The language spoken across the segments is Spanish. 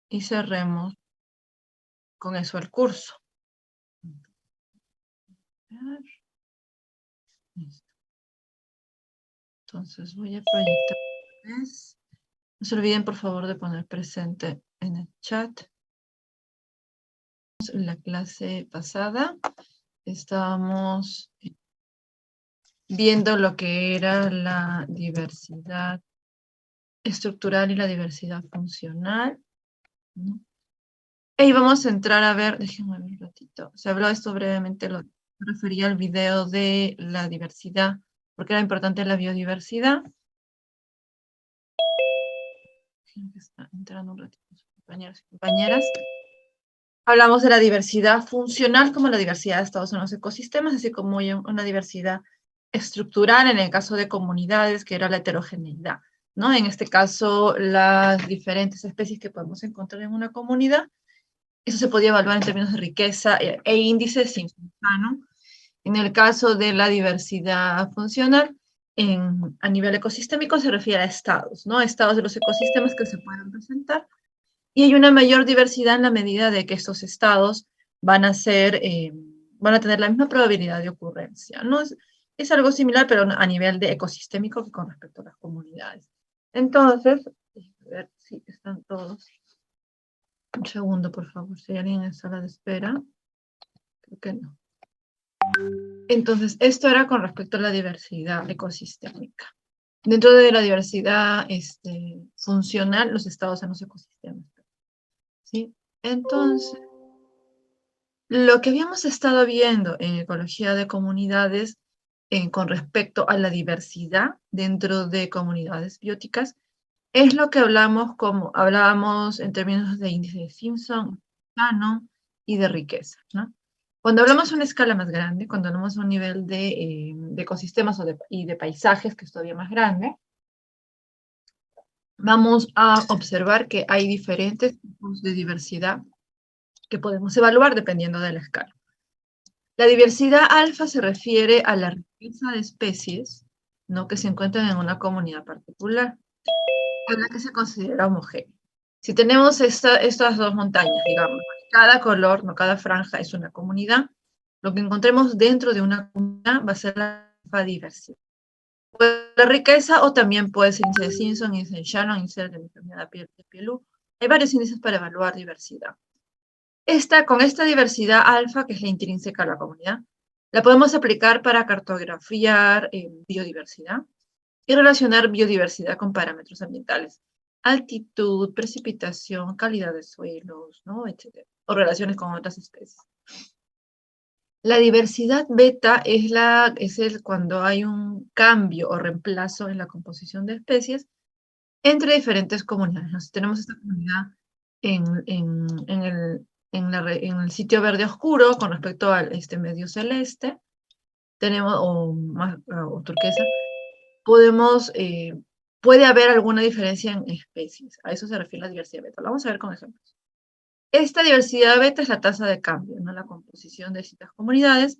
y cerremos con eso el curso. Listo. Entonces voy a proyectar. No se olviden, por favor, de poner presente en el chat. En la clase pasada estábamos viendo lo que era la diversidad estructural y la diversidad funcional, ¿no? Y vamos a entrar a ver, déjenme ver un ratito. Se habló esto brevemente, lo refería al video de la diversidad, porque era importante la biodiversidad. Está entrando un ratito, compañeros y compañeras. Hablamos de la diversidad funcional como la diversidad de estados en los ecosistemas, así como una diversidad estructural en el caso de comunidades, que era la heterogeneidad, ¿no? En este caso, las diferentes especies que podemos encontrar en una comunidad, eso se podía evaluar en términos de riqueza e índice Simpson, ¿no? En el caso de la diversidad funcional, a nivel ecosistémico se refiere a estados, ¿no? Estados de los ecosistemas que se pueden presentar. Y hay una mayor diversidad en la medida de que estos estados van a tener la misma probabilidad de ocurrencia, ¿no? Es algo similar, pero a nivel de ecosistémico que con respecto a las comunidades. Entonces, a ver si están todos. Un segundo, por favor, si hay alguien en sala de espera. Creo que no. Entonces, esto era con respecto a la diversidad ecosistémica. Dentro de la diversidad funcional, los estados en los ecosistemas. ¿Sí? Entonces, lo que habíamos estado viendo en ecología de comunidades con respecto a la diversidad dentro de comunidades bióticas es lo que hablábamos en términos de índice de Simpson, Shannon y de riqueza, ¿no? Cuando hablamos a una escala más grande, cuando hablamos a un nivel de ecosistemas y de paisajes, que es todavía más grande, vamos a observar que hay diferentes tipos de diversidad que podemos evaluar dependiendo de la escala. La diversidad alfa se refiere a la riqueza de especies, ¿no?, que se encuentran en una comunidad particular, en la que se considera homogénea. Si tenemos estas dos montañas, digamos, cada color, no, cada franja es una comunidad, lo que encontremos dentro de una comunidad va a ser la diversidad. Puede ser la riqueza o también puede ser índice de Simpson, índice de Shannon, índice de la enfermedad de Pielú. Hay varios índices para evaluar diversidad. Con esta diversidad alfa, que es la intrínseca a la comunidad, la podemos aplicar para cartografiar biodiversidad y relacionar biodiversidad con parámetros ambientales, altitud, precipitación, calidad de suelos, ¿no?, etc. O relaciones con otras especies. La diversidad beta es cuando hay un cambio o reemplazo en la composición de especies entre diferentes comunidades. Entonces, tenemos esta comunidad en el sitio verde oscuro con respecto al medio celeste, o turquesa, puede haber alguna diferencia en especies. A eso se refiere la diversidad beta. Lo vamos a ver con ejemplos. Esta diversidad beta es la tasa de cambio, ¿no? La composición de distintas comunidades.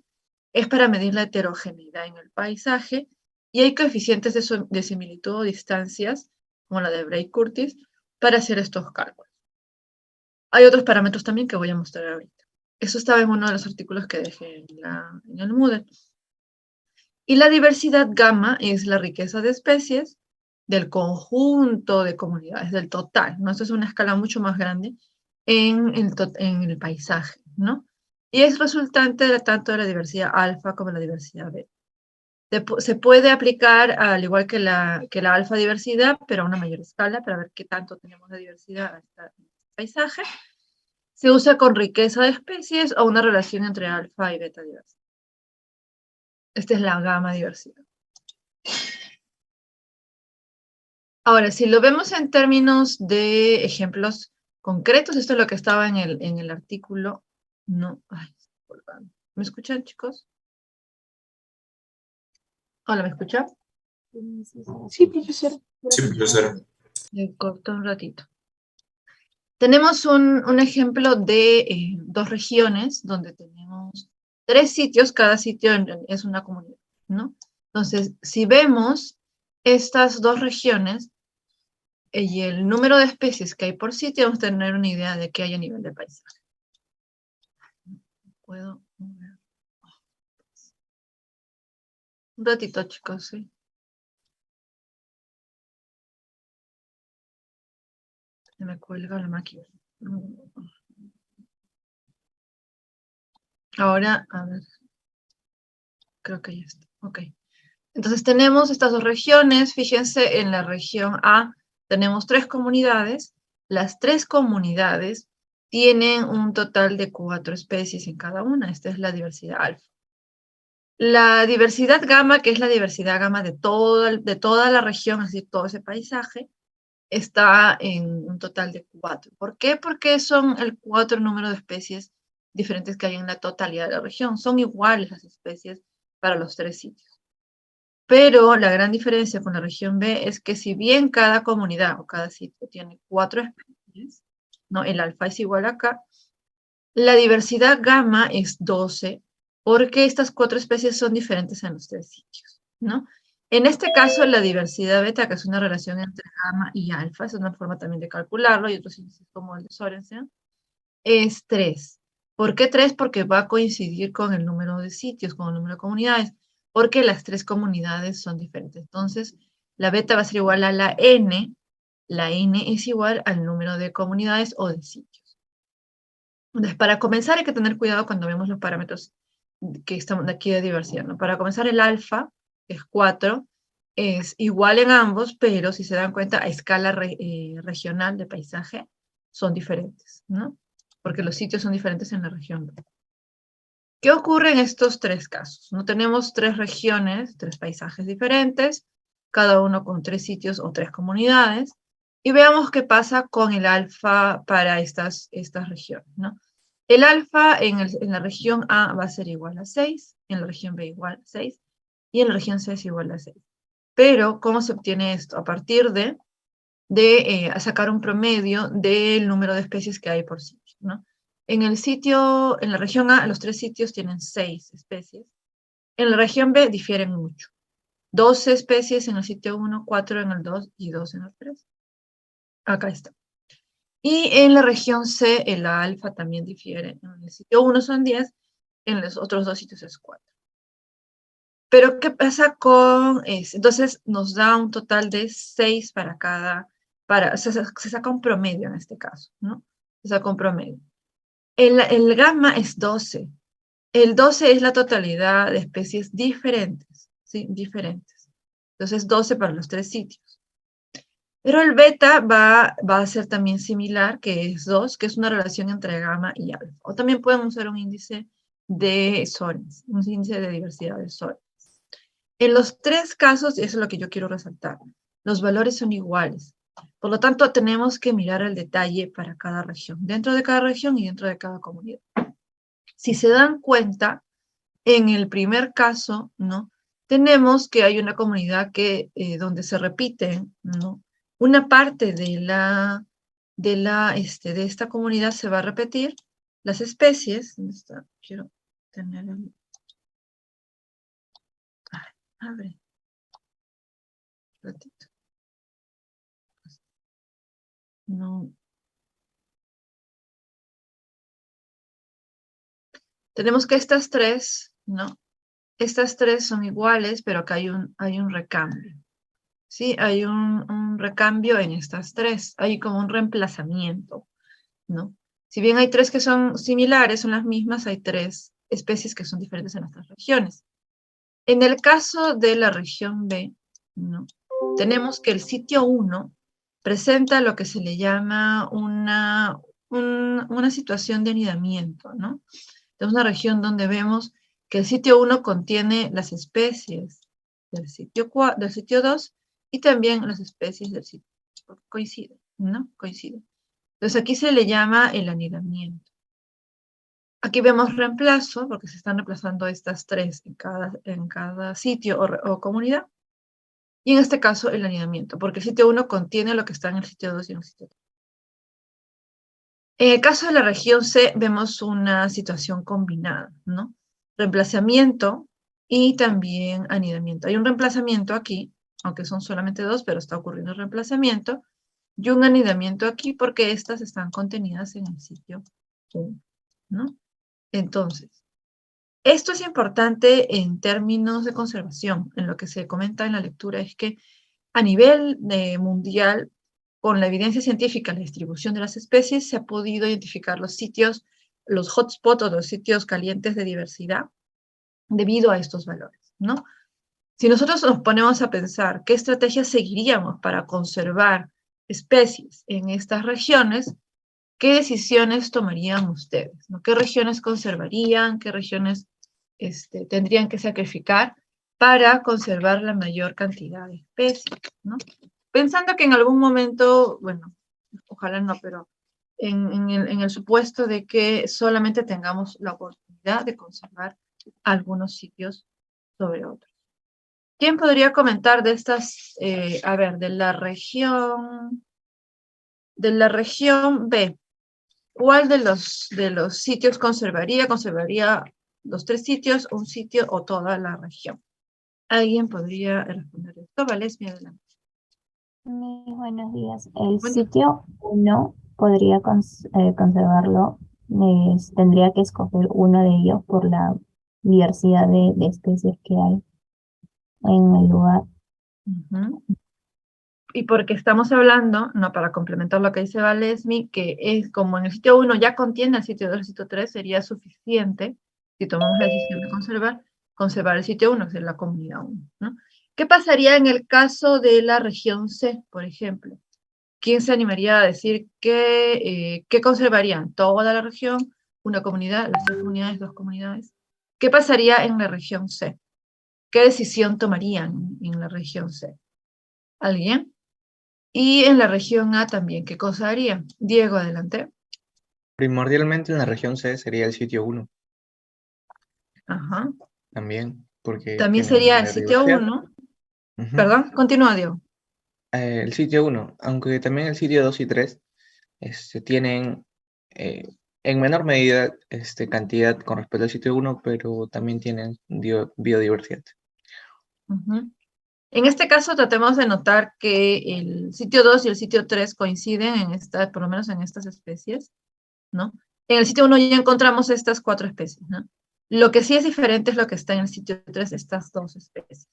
Es para medir la heterogeneidad en el paisaje y hay coeficientes de similitud o distancias, como la de Bray-Curtis, para hacer estos cálculos. Hay otros parámetros también que voy a mostrar ahorita. Eso estaba en uno de los artículos que dejé en el Moodle. Y la diversidad gamma es la riqueza de especies del conjunto de comunidades, del total, ¿no? Esto es una escala mucho más grande en el paisaje, ¿no? Y es resultante tanto de la diversidad alfa como la diversidad beta. Se puede aplicar al igual que la alfa diversidad, pero a una mayor escala, para ver qué tanto tenemos de diversidad en el paisaje. Se usa con riqueza de especies o una relación entre alfa y beta diversidad. Esta es la gamma diversidad. Ahora, si lo vemos en términos de ejemplos concretos, esto es lo que estaba en el artículo. No, ay, ¿me escuchan, chicos? Hola, ¿me escuchan? Sí, profesora. Sí, profesora. Me cortó un ratito. Tenemos un ejemplo de 2 regiones donde tenemos 3 sitios, cada sitio es una comunidad, ¿no? Entonces, si vemos estas 2 regiones, y el número de especies que hay por sitio, vamos a tener una idea de qué hay a nivel de paisaje. Puedo mover. Un ratito, chicos, sí. Se me cuelga la máquina. Ahora, a ver. Creo que ya está. Ok. Entonces tenemos estas dos regiones. Fíjense, en la región A tenemos 3 comunidades. Las 3 comunidades tienen un total de 4 especies en cada una. Esta es la diversidad alfa. La diversidad gamma, que es la diversidad gamma de toda la región, así todo ese paisaje, está en un total de 4. ¿Por qué? Porque son el 4 número de especies diferentes que hay en la totalidad de la región. Son iguales las especies para los 3 sitios. Pero la gran diferencia con la región B es que si bien cada comunidad o cada sitio tiene 4 especies, ¿no? El alfa es igual acá, la diversidad gamma es 12, porque estas 4 especies son diferentes en los 3 sitios, ¿no? En este caso, la diversidad beta, que es una relación entre gamma y alfa, es una forma también de calcularlo, y otros índices como el de Sorensen, es 3. ¿Por qué 3? Porque va a coincidir con el número de sitios, con el número de comunidades, porque las 3 comunidades son diferentes. Entonces, la beta va a ser igual a la n es igual al número de comunidades o de sitios. Entonces, para comenzar hay que tener cuidado cuando vemos los parámetros que estamos aquí de diversidad, ¿no? Para comenzar, el alfa, que es 4, es igual en ambos, pero si se dan cuenta, a escala regional de paisaje, son diferentes, ¿no? Porque los sitios son diferentes en la región. ¿Qué ocurre en estos 3 casos? No tenemos 3 regiones, 3 paisajes diferentes, cada uno con 3 sitios o 3 comunidades, y veamos qué pasa con el alfa para estas regiones, ¿no? El alfa en la región A va a ser igual a 6, en la región B igual a 6, y en la región C es igual a 6. Pero, ¿cómo se obtiene esto? A partir de sacar un promedio del número de especies que hay por sitio, ¿no? En la región A, los 3 sitios tienen 6 especies. En la región B difieren mucho. 12 especies en el sitio 1, 4 en el 2 y 2 en el 3. Acá está. Y en la región C, el alfa también difiere. En el sitio 1 son 10, en los otros 2 sitios es 4. Pero, ¿qué pasa con eso? Entonces, nos da un total de 6 para cada, se saca un promedio en este caso, ¿no? Se saca un promedio. El gamma es 12. El 12 es la totalidad de especies diferentes, ¿sí? Diferentes. Entonces, 12 para los 3 sitios. Pero el beta va a ser también similar, que es 2, que es una relación entre gamma y alfa. O también podemos usar un índice de Sorens, un índice de diversidad de Sorens. En los 3 casos, y eso es lo que yo quiero resaltar, los valores son iguales. Por lo tanto, tenemos que mirar el detalle para cada región, dentro de cada región y dentro de cada comunidad. Si se dan cuenta, en el primer caso, ¿no? Tenemos que hay una comunidad donde se repiten, ¿no? Una parte de esta comunidad se va a repetir, las especies, ¿dónde está? Quiero tener el... Abre. Un ratito. No. Tenemos que estas 3, ¿no? Estas 3 son iguales, pero acá hay un recambio. ¿Sí? Hay un recambio en estas 3. Hay como un reemplazamiento, ¿no? Si bien hay 3 que son similares, son las mismas, hay 3 especies que son diferentes en nuestras regiones. En el caso de la región B, ¿no? Tenemos que el sitio 1 presenta lo que se le llama una situación de anidamiento, ¿no? Es una región donde vemos que el sitio 1 contiene las especies del sitio 2 y también las especies del sitio. Coinciden, ¿no? Coinciden. Entonces aquí se le llama el anidamiento. Aquí vemos reemplazo, porque se están reemplazando estas 3 en cada sitio o comunidad. Y en este caso el anidamiento, porque el sitio 1 contiene lo que está en el sitio 2 y en el sitio 3. En el caso de la región C, vemos una situación combinada, ¿no? Reemplazamiento y también anidamiento. Hay un reemplazamiento aquí, aunque son solamente 2, pero está ocurriendo el reemplazamiento. y un anidamiento aquí porque estas están contenidas en el sitio 1, ¿no? Entonces, esto es importante en términos de conservación. En lo que se comenta en la lectura es que a nivel mundial, con la evidencia científica, la distribución de las especies, se ha podido identificar los sitios, los hotspots o los sitios calientes de diversidad debido a estos valores, ¿no? Si nosotros nos ponemos a pensar qué estrategias seguiríamos para conservar especies en estas regiones, ¿qué decisiones tomarían ustedes? ¿No? ¿Qué regiones conservarían? ¿Qué regiones tendrían que sacrificar para conservar la mayor cantidad de especies? ¿No? Pensando que en algún momento, bueno, ojalá no, pero en el supuesto de que solamente tengamos la oportunidad de conservar algunos sitios sobre otros. ¿Quién podría comentar de estas, a ver, de la región B? ¿Cuál de los sitios conservaría? ¿Conservaría los 3 sitios, un sitio o toda la región? ¿Alguien podría responder esto? Valesmi, adelante. Muy buenos días. El Buen día. sitio 1 podría conservarlo. Tendría que escoger uno de ellos por la diversidad de especies que hay en el lugar. Ujú. Y porque estamos hablando, no, para complementar lo que dice Valesmi, que es como en el sitio 1 ya contiene el sitio 2, el sitio 3, sería suficiente, si tomamos la decisión de conservar el sitio 1, que es la comunidad 1, ¿no? ¿Qué pasaría en el caso de la región C, por ejemplo? ¿Quién se animaría a decir qué conservarían? ¿Toda la región? ¿Una comunidad? ¿Las 3 comunidades? ¿2 comunidades? ¿Qué pasaría en la región C? ¿Qué decisión tomarían en la región C? ¿Alguien? Y en la región A también, ¿qué cosa harían? Diego, adelante. Primordialmente en la región C sería el sitio 1 Ajá. también, porque También tiene sería el mayor sitio diversidad. 1. Ujú. Perdón, continúa, Diego. El sitio 1, aunque también el sitio 2 y 3 tienen eh, en menor medida cantidad con respecto al sitio 1, pero también tienen biodiversidad. Ujú. En este caso, tratemos de notar que el sitio 2 y el sitio 3 coinciden en esta, por lo menos en estas especies, ¿no? En el sitio 1 ya encontramos estas 4 especies, ¿no? Lo que sí es diferente es lo que está en el sitio 3, estas 2 especies.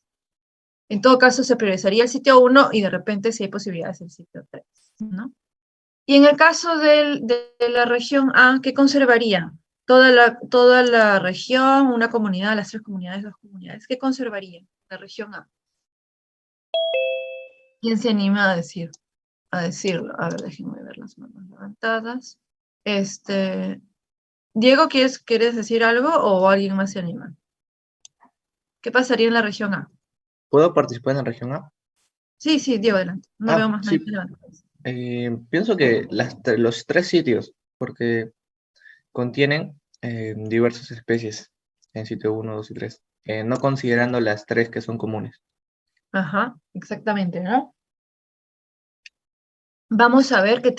En todo caso, se priorizaría el sitio 1 y de repente si hay posibilidades el sitio 3, ¿no? Y en el caso de la región A, ¿qué conservaría? Toda la región, una comunidad, las 3 comunidades, 2 comunidades, ¿qué conservaría la región A? ¿Quién se anima a decirlo? A ver, déjenme ver las manos levantadas. Diego, ¿quieres decir algo o alguien más se anima? ¿Qué pasaría en la región A? ¿Puedo participar en la región A? Sí, sí, Diego, adelante. No veo más nadie Sí. levantado. Pienso que los 3 sitios, porque contienen diversas especies en sitio 1, 2 y 3, no considerando las 3 que son comunes. Ajá, exactamente, ¿no? Vamos a ver que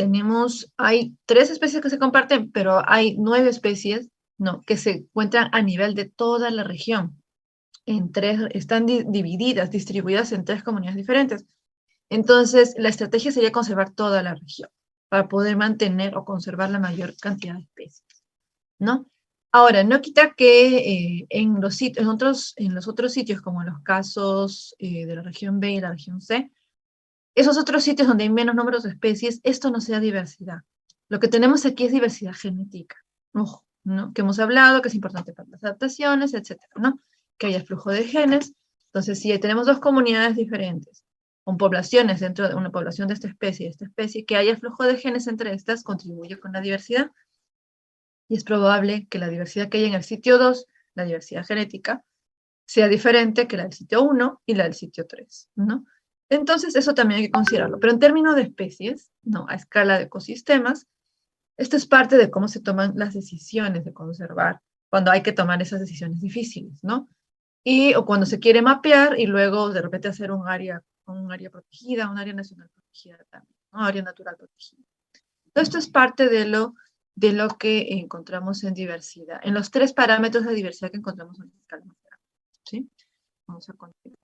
hay 3 especies que se comparten, pero hay 9 especies, ¿no? Que se encuentran a nivel de toda la región. Están divididas, distribuidas en 3 comunidades diferentes. Entonces, la estrategia sería conservar toda la región para poder mantener o conservar la mayor cantidad de especies, ¿no? Ahora, no quita que en los otros sitios, como en los casos de la región B y la región C, esos otros sitios donde hay menos números de especies, esto no sea diversidad. Lo que tenemos aquí es diversidad genética, ojo, ¿no? Que hemos hablado, que es importante para las adaptaciones, etcétera, ¿no? Que haya flujo de genes. Entonces, si tenemos 2 comunidades diferentes, con poblaciones dentro de una población de esta especie, que haya flujo de genes entre estas, contribuye con la diversidad. Y es probable que la diversidad que hay en el sitio 2, la diversidad genética, sea diferente que la del sitio 1 y la del sitio 3, ¿no? Entonces, eso también hay que considerarlo. Pero en términos de especies, ¿no? A escala de ecosistemas, esto es parte de cómo se toman las decisiones de conservar, cuando hay que tomar esas decisiones difíciles, ¿no? O cuando se quiere mapear y luego de repente hacer un área protegida, un área nacional protegida también, ¿no? Área natural protegida. Esto es parte de lo que encontramos en diversidad, en los 3 parámetros de diversidad que encontramos en la escala más grande, ¿sí? Vamos a continuar.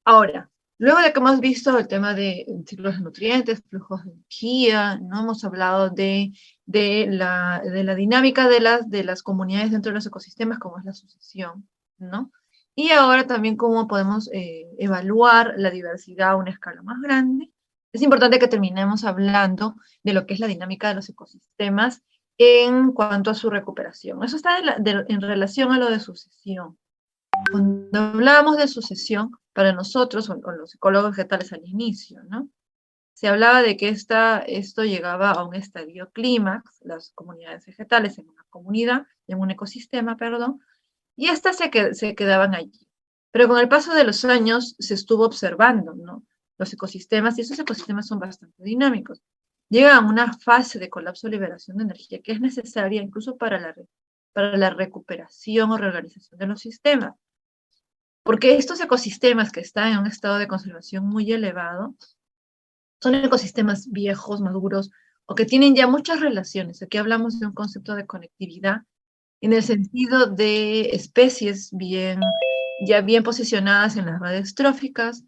Ahora, Luego de que hemos visto el tema de ciclos de nutrientes, flujos de energía, ¿no? Hemos hablado de la dinámica de las comunidades dentro de los ecosistemas, como es la sucesión, ¿no? Y ahora también cómo podemos evaluar la diversidad a una escala más grande. Es importante que terminemos hablando de lo que es la dinámica de los ecosistemas en cuanto a su recuperación. Eso está en relación a lo de sucesión. Cuando hablábamos de sucesión, para nosotros, o los ecólogos vegetales al inicio, ¿no? Se hablaba de que esto llegaba a un estadio clímax, las comunidades vegetales en una comunidad, en un ecosistema, perdón, y estas se quedaban allí. Pero con el paso de los años se estuvo observando, ¿no? Los ecosistemas, y esos ecosistemas son bastante dinámicos. Llegan a una fase de colapso o liberación de energía que es necesaria incluso para la recuperación o reorganización de los sistemas. Porque estos ecosistemas que están en un estado de conservación muy elevado son ecosistemas viejos, maduros, o que tienen ya muchas relaciones. Aquí hablamos de un concepto de conectividad en el sentido de especies ya bien posicionadas en las redes tróficas,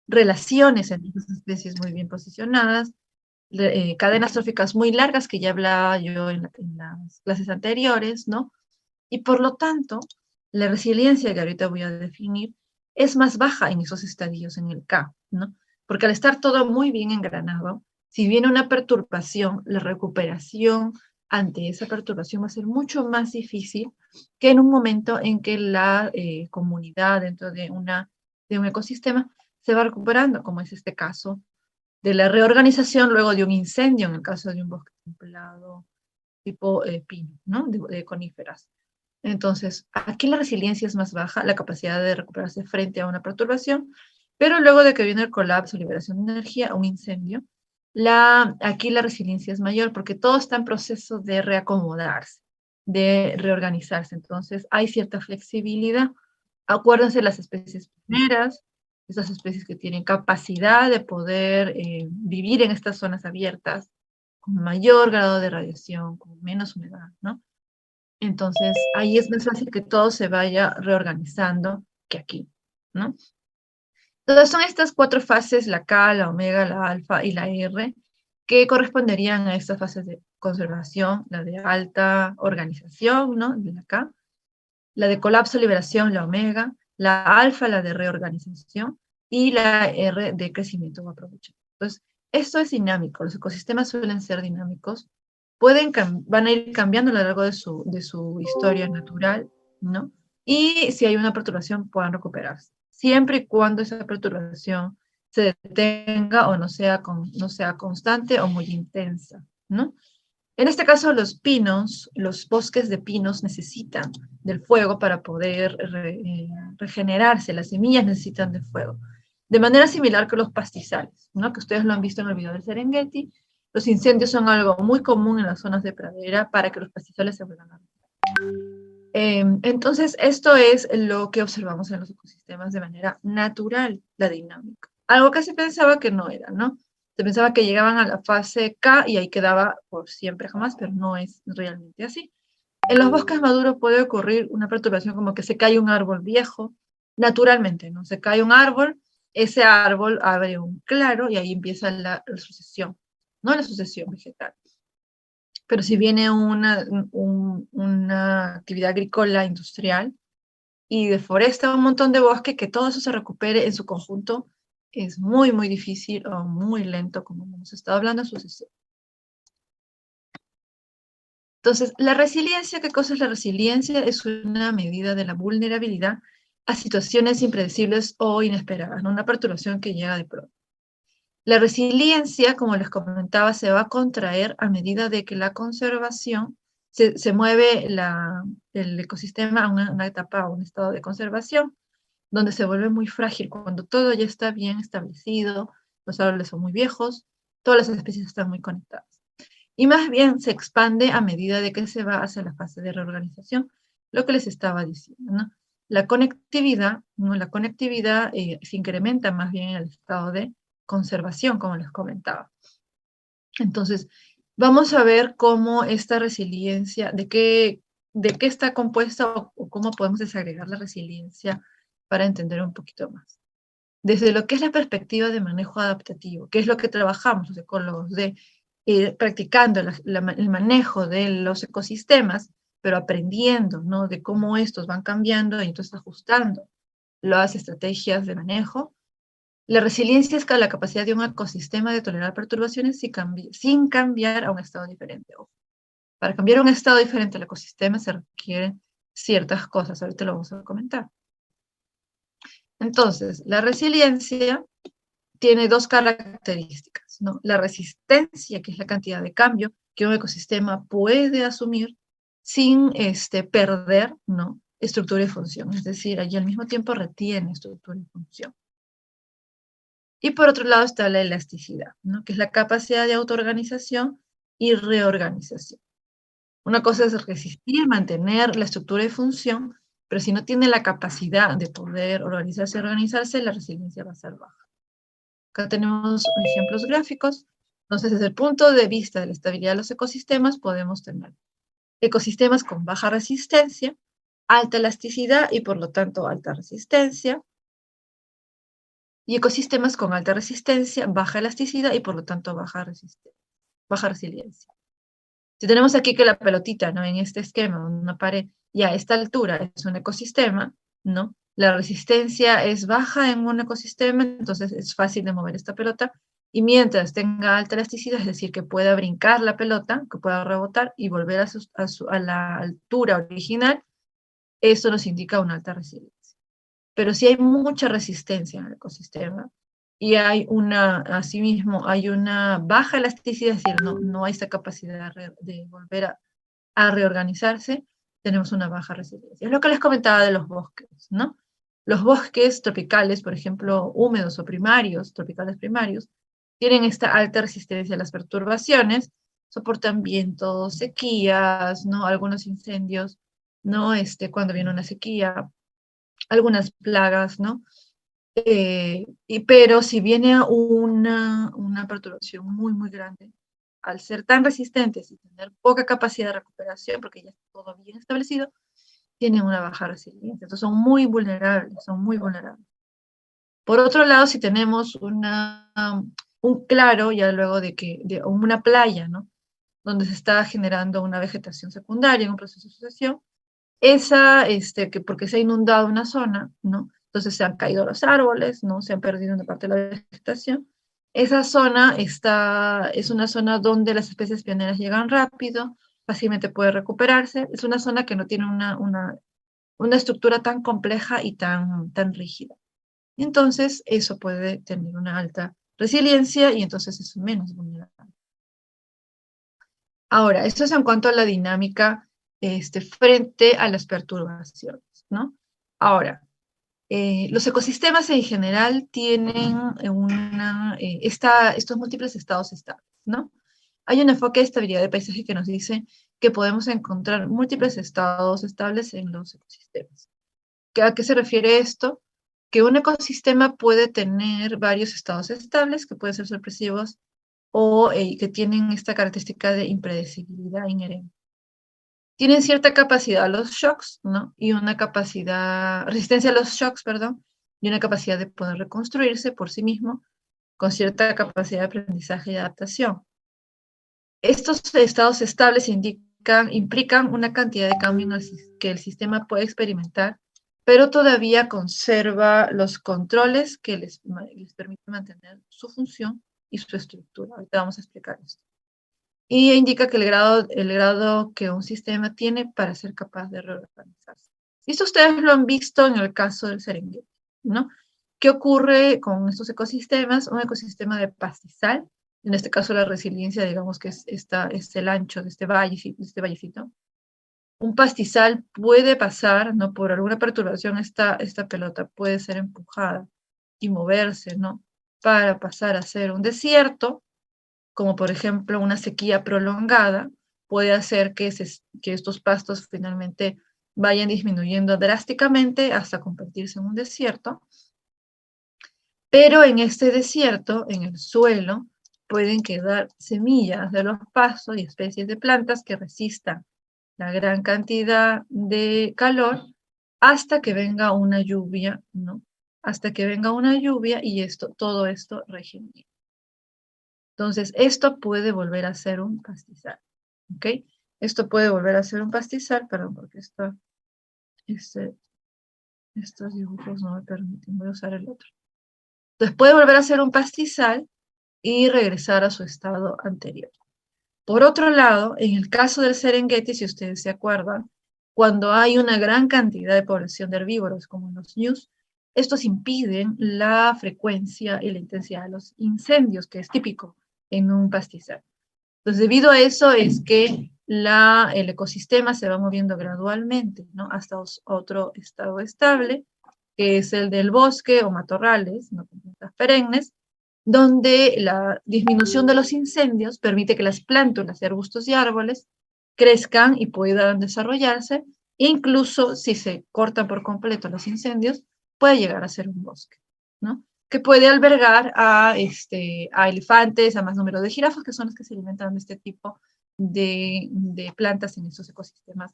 relaciones entre esas especies muy bien posicionadas, cadenas tróficas muy largas que ya hablaba yo en las clases anteriores, ¿no? Y por lo tanto, la resiliencia que ahorita voy a definir es más baja en esos estadios en el K, ¿no? Porque al estar todo muy bien engranado, si viene una perturbación, la recuperación ante esa perturbación va a ser mucho más difícil que en un momento en que la comunidad dentro de un ecosistema se va recuperando, como es este caso de la reorganización luego de un incendio, en el caso de un bosque templado tipo pino, ¿no? De coníferas. Entonces, aquí la resiliencia es más baja, la capacidad de recuperarse frente a una perturbación, pero luego de que viene el colapso, liberación de energía, un incendio, aquí la resiliencia es mayor porque todo está en proceso de reacomodarse, de reorganizarse. Entonces, hay cierta flexibilidad. Acuérdense las especies primeras, esas especies que tienen capacidad de poder vivir en estas zonas abiertas, con mayor grado de radiación, con menos humedad, ¿no? Entonces, ahí es más fácil que todo se vaya reorganizando que aquí, ¿no? Entonces, son estas 4 fases, la K, la omega, la alfa y la R, que corresponderían a estas fases de conservación, la de alta organización, ¿no? De la K, la de colapso, liberación, la omega, la alfa, la de reorganización, y la R de crecimiento o aprovechamiento. Entonces, esto es dinámico, los ecosistemas suelen ser dinámicos, van a ir cambiando a lo largo de su historia natural, ¿no? Y si hay una perturbación, puedan recuperarse, siempre y cuando esa perturbación se detenga o no sea constante o muy intensa, ¿no? En este caso, los pinos, los bosques de pinos necesitan del fuego para poder regenerarse, las semillas necesitan de fuego. De manera similar que los pastizales, ¿no? Que ustedes lo han visto en el video del Serengeti, los incendios son algo muy común en las zonas de pradera para que los pastizales se vuelvan a entonces, esto es lo que observamos en los ecosistemas de manera natural, la dinámica. Algo que se pensaba que no era, ¿no? Se pensaba que llegaban a la fase K y ahí quedaba por siempre jamás, pero no es realmente así. En los bosques maduros puede ocurrir una perturbación como que se cae un árbol viejo, naturalmente, ¿no? Se cae un árbol, ese árbol abre un claro y ahí empieza la sucesión, ¿no? La sucesión vegetal. Pero si viene una actividad agrícola industrial y deforesta un montón de bosque, que todo eso se recupere en su conjunto es muy, muy difícil o muy lento, como hemos estado hablando en sucesión. Entonces, la resiliencia, ¿qué cosa es la resiliencia? Es una medida de la vulnerabilidad a situaciones impredecibles o inesperadas, ¿no? Una perturbación que llega de pronto. La resiliencia, como les comentaba, se va a contraer a medida de que la conservación se mueve el ecosistema a una etapa, a un estado de conservación, donde se vuelve muy frágil. Cuando todo ya está bien establecido, los árboles son muy viejos, todas las especies están muy conectadas. Y más bien se expande a medida de que se va hacia la fase de reorganización, lo que les estaba diciendo, ¿no? La conectividad, ¿no? La conectividad se incrementa más bien en el estado de conservación, como les comentaba. Entonces, vamos a ver cómo esta resiliencia, de qué está compuesta o cómo podemos desagregar la resiliencia para entender un poquito más. desde lo que es la perspectiva de manejo adaptativo, que es lo que trabajamos los ecólogos, de practicando el manejo de los ecosistemas, pero aprendiendo, ¿no?, de cómo estos van cambiando y entonces ajustando las estrategias de manejo. La resiliencia es la capacidad de un ecosistema de tolerar perturbaciones sin cambiar a un estado diferente. Para cambiar a un estado diferente al ecosistema se requieren ciertas cosas, ahorita lo vamos a comentar. Entonces, la resiliencia tiene dos características, ¿no? La resistencia, que es la cantidad de cambio que un ecosistema puede asumir sin perder, ¿no?, estructura y función. Es decir, allí al mismo tiempo retiene estructura y función. Y por otro lado está la elasticidad, ¿no?, que es la capacidad de autoorganización y reorganización. Una cosa es resistir, mantener la estructura y función, pero si no tiene la capacidad de poder organizarse y organizarse, la resiliencia va a ser baja. Acá tenemos ejemplos gráficos. Entonces, desde el punto de vista de la estabilidad de los ecosistemas, podemos tener ecosistemas con baja resistencia, alta elasticidad y por lo tanto alta resistencia, y ecosistemas con alta resistencia, baja elasticidad y por lo tanto baja resiliencia. Si tenemos aquí que la pelotita, ¿no?, en este esquema, una pared, y a esta altura es un ecosistema, ¿no?, la resistencia es baja en un ecosistema, entonces es fácil de mover esta pelota, y mientras tenga alta elasticidad, es decir, que pueda brincar la pelota, que pueda rebotar y volver a la altura original, eso nos indica una alta resiliencia. Pero si hay mucha resistencia en el ecosistema, y hay asimismo, hay una baja elasticidad, es decir, no hay esa capacidad de volver a reorganizarse, tenemos una baja resiliencia. Es lo que les comentaba de los bosques, ¿no? Los bosques tropicales, por ejemplo, húmedos o primarios, tropicales primarios, tienen esta alta resistencia a las perturbaciones, soportan vientos, sequías, ¿no?, algunos incendios, ¿no?, cuando viene una sequía, algunas plagas, ¿no? Pero si viene una perturbación muy, muy grande, al ser tan resistentes y tener poca capacidad de recuperación, porque ya está todo bien establecido, tienen una baja resiliencia. Entonces son muy vulnerables, son muy vulnerables. Por otro lado, si tenemos un claro, ya luego de una playa, ¿no?, donde se está generando una vegetación secundaria en un proceso de sucesión, porque se ha inundado una zona, ¿no?, entonces se han caído los árboles, ¿no?, se han perdido una parte de la vegetación. Esa zona es una zona donde las especies pioneras llegan rápido, fácilmente puede recuperarse. Es una zona que no tiene una estructura tan compleja y tan rígida. Entonces, eso puede tener una alta resiliencia y entonces es menos vulnerable. Ahora, esto es en cuanto a la dinámica frente a las perturbaciones, ¿no? Ahora, los ecosistemas en general tienen estos múltiples estados estables, ¿no? Hay un enfoque de estabilidad de paisaje que nos dice que podemos encontrar múltiples estados estables en los ecosistemas. ¿A qué se refiere esto? Que un ecosistema puede tener varios estados estables que pueden ser sorpresivos o que tienen esta característica de impredecibilidad inherente. Tienen cierta capacidad a los shocks, ¿no? Y resistencia a los shocks, perdón, y una capacidad de poder reconstruirse por sí mismo con cierta capacidad de aprendizaje y adaptación. Estos estados estables implican una cantidad de cambios que el sistema puede experimentar, pero todavía conserva los controles que les permiten mantener su función y su estructura. Ahorita vamos a explicar esto. Y indica que el grado que un sistema tiene para ser capaz de reorganizarse. Esto ustedes lo han visto en el caso del Serengeti, ¿no? ¿Qué ocurre con estos ecosistemas? Un ecosistema de pastizal, en este caso la resiliencia, digamos que es el ancho de este vallecito. Un pastizal puede pasar, ¿no?, por alguna perturbación, esta pelota puede ser empujada y moverse, ¿no?, para pasar a ser un desierto, como por ejemplo una sequía prolongada, puede hacer que estos pastos finalmente vayan disminuyendo drásticamente hasta convertirse en un desierto. Pero en este desierto, en el suelo, pueden quedar semillas de los pastos y especies de plantas que resistan la gran cantidad de calor hasta que venga una lluvia, ¿no?, hasta que venga una lluvia y todo esto regenera. Entonces, esto puede volver a ser un pastizal, ¿ok? Esto puede volver a ser un pastizal, perdón, porque estos dibujos no me permiten, voy a usar el otro. Entonces, puede volver a ser un pastizal y regresar a su estado anterior. Por otro lado, en el caso del Serengeti, si ustedes se acuerdan, cuando hay una gran cantidad de población de herbívoros, como en los ñus, estos impiden la frecuencia y la intensidad de los incendios, que es típico en un pastizal. Entonces, debido a eso es que el ecosistema se va moviendo gradualmente, ¿no? Hasta otro estado estable, que es el del bosque o matorrales, no con plantas perennes, donde la disminución de los incendios permite que las plántulas, arbustos y árboles crezcan y puedan desarrollarse, incluso si se cortan por completo los incendios, puede llegar a ser un bosque, ¿no? Que puede albergar a elefantes, a más número de jirafas, que son los que se alimentan de este tipo de plantas en estos ecosistemas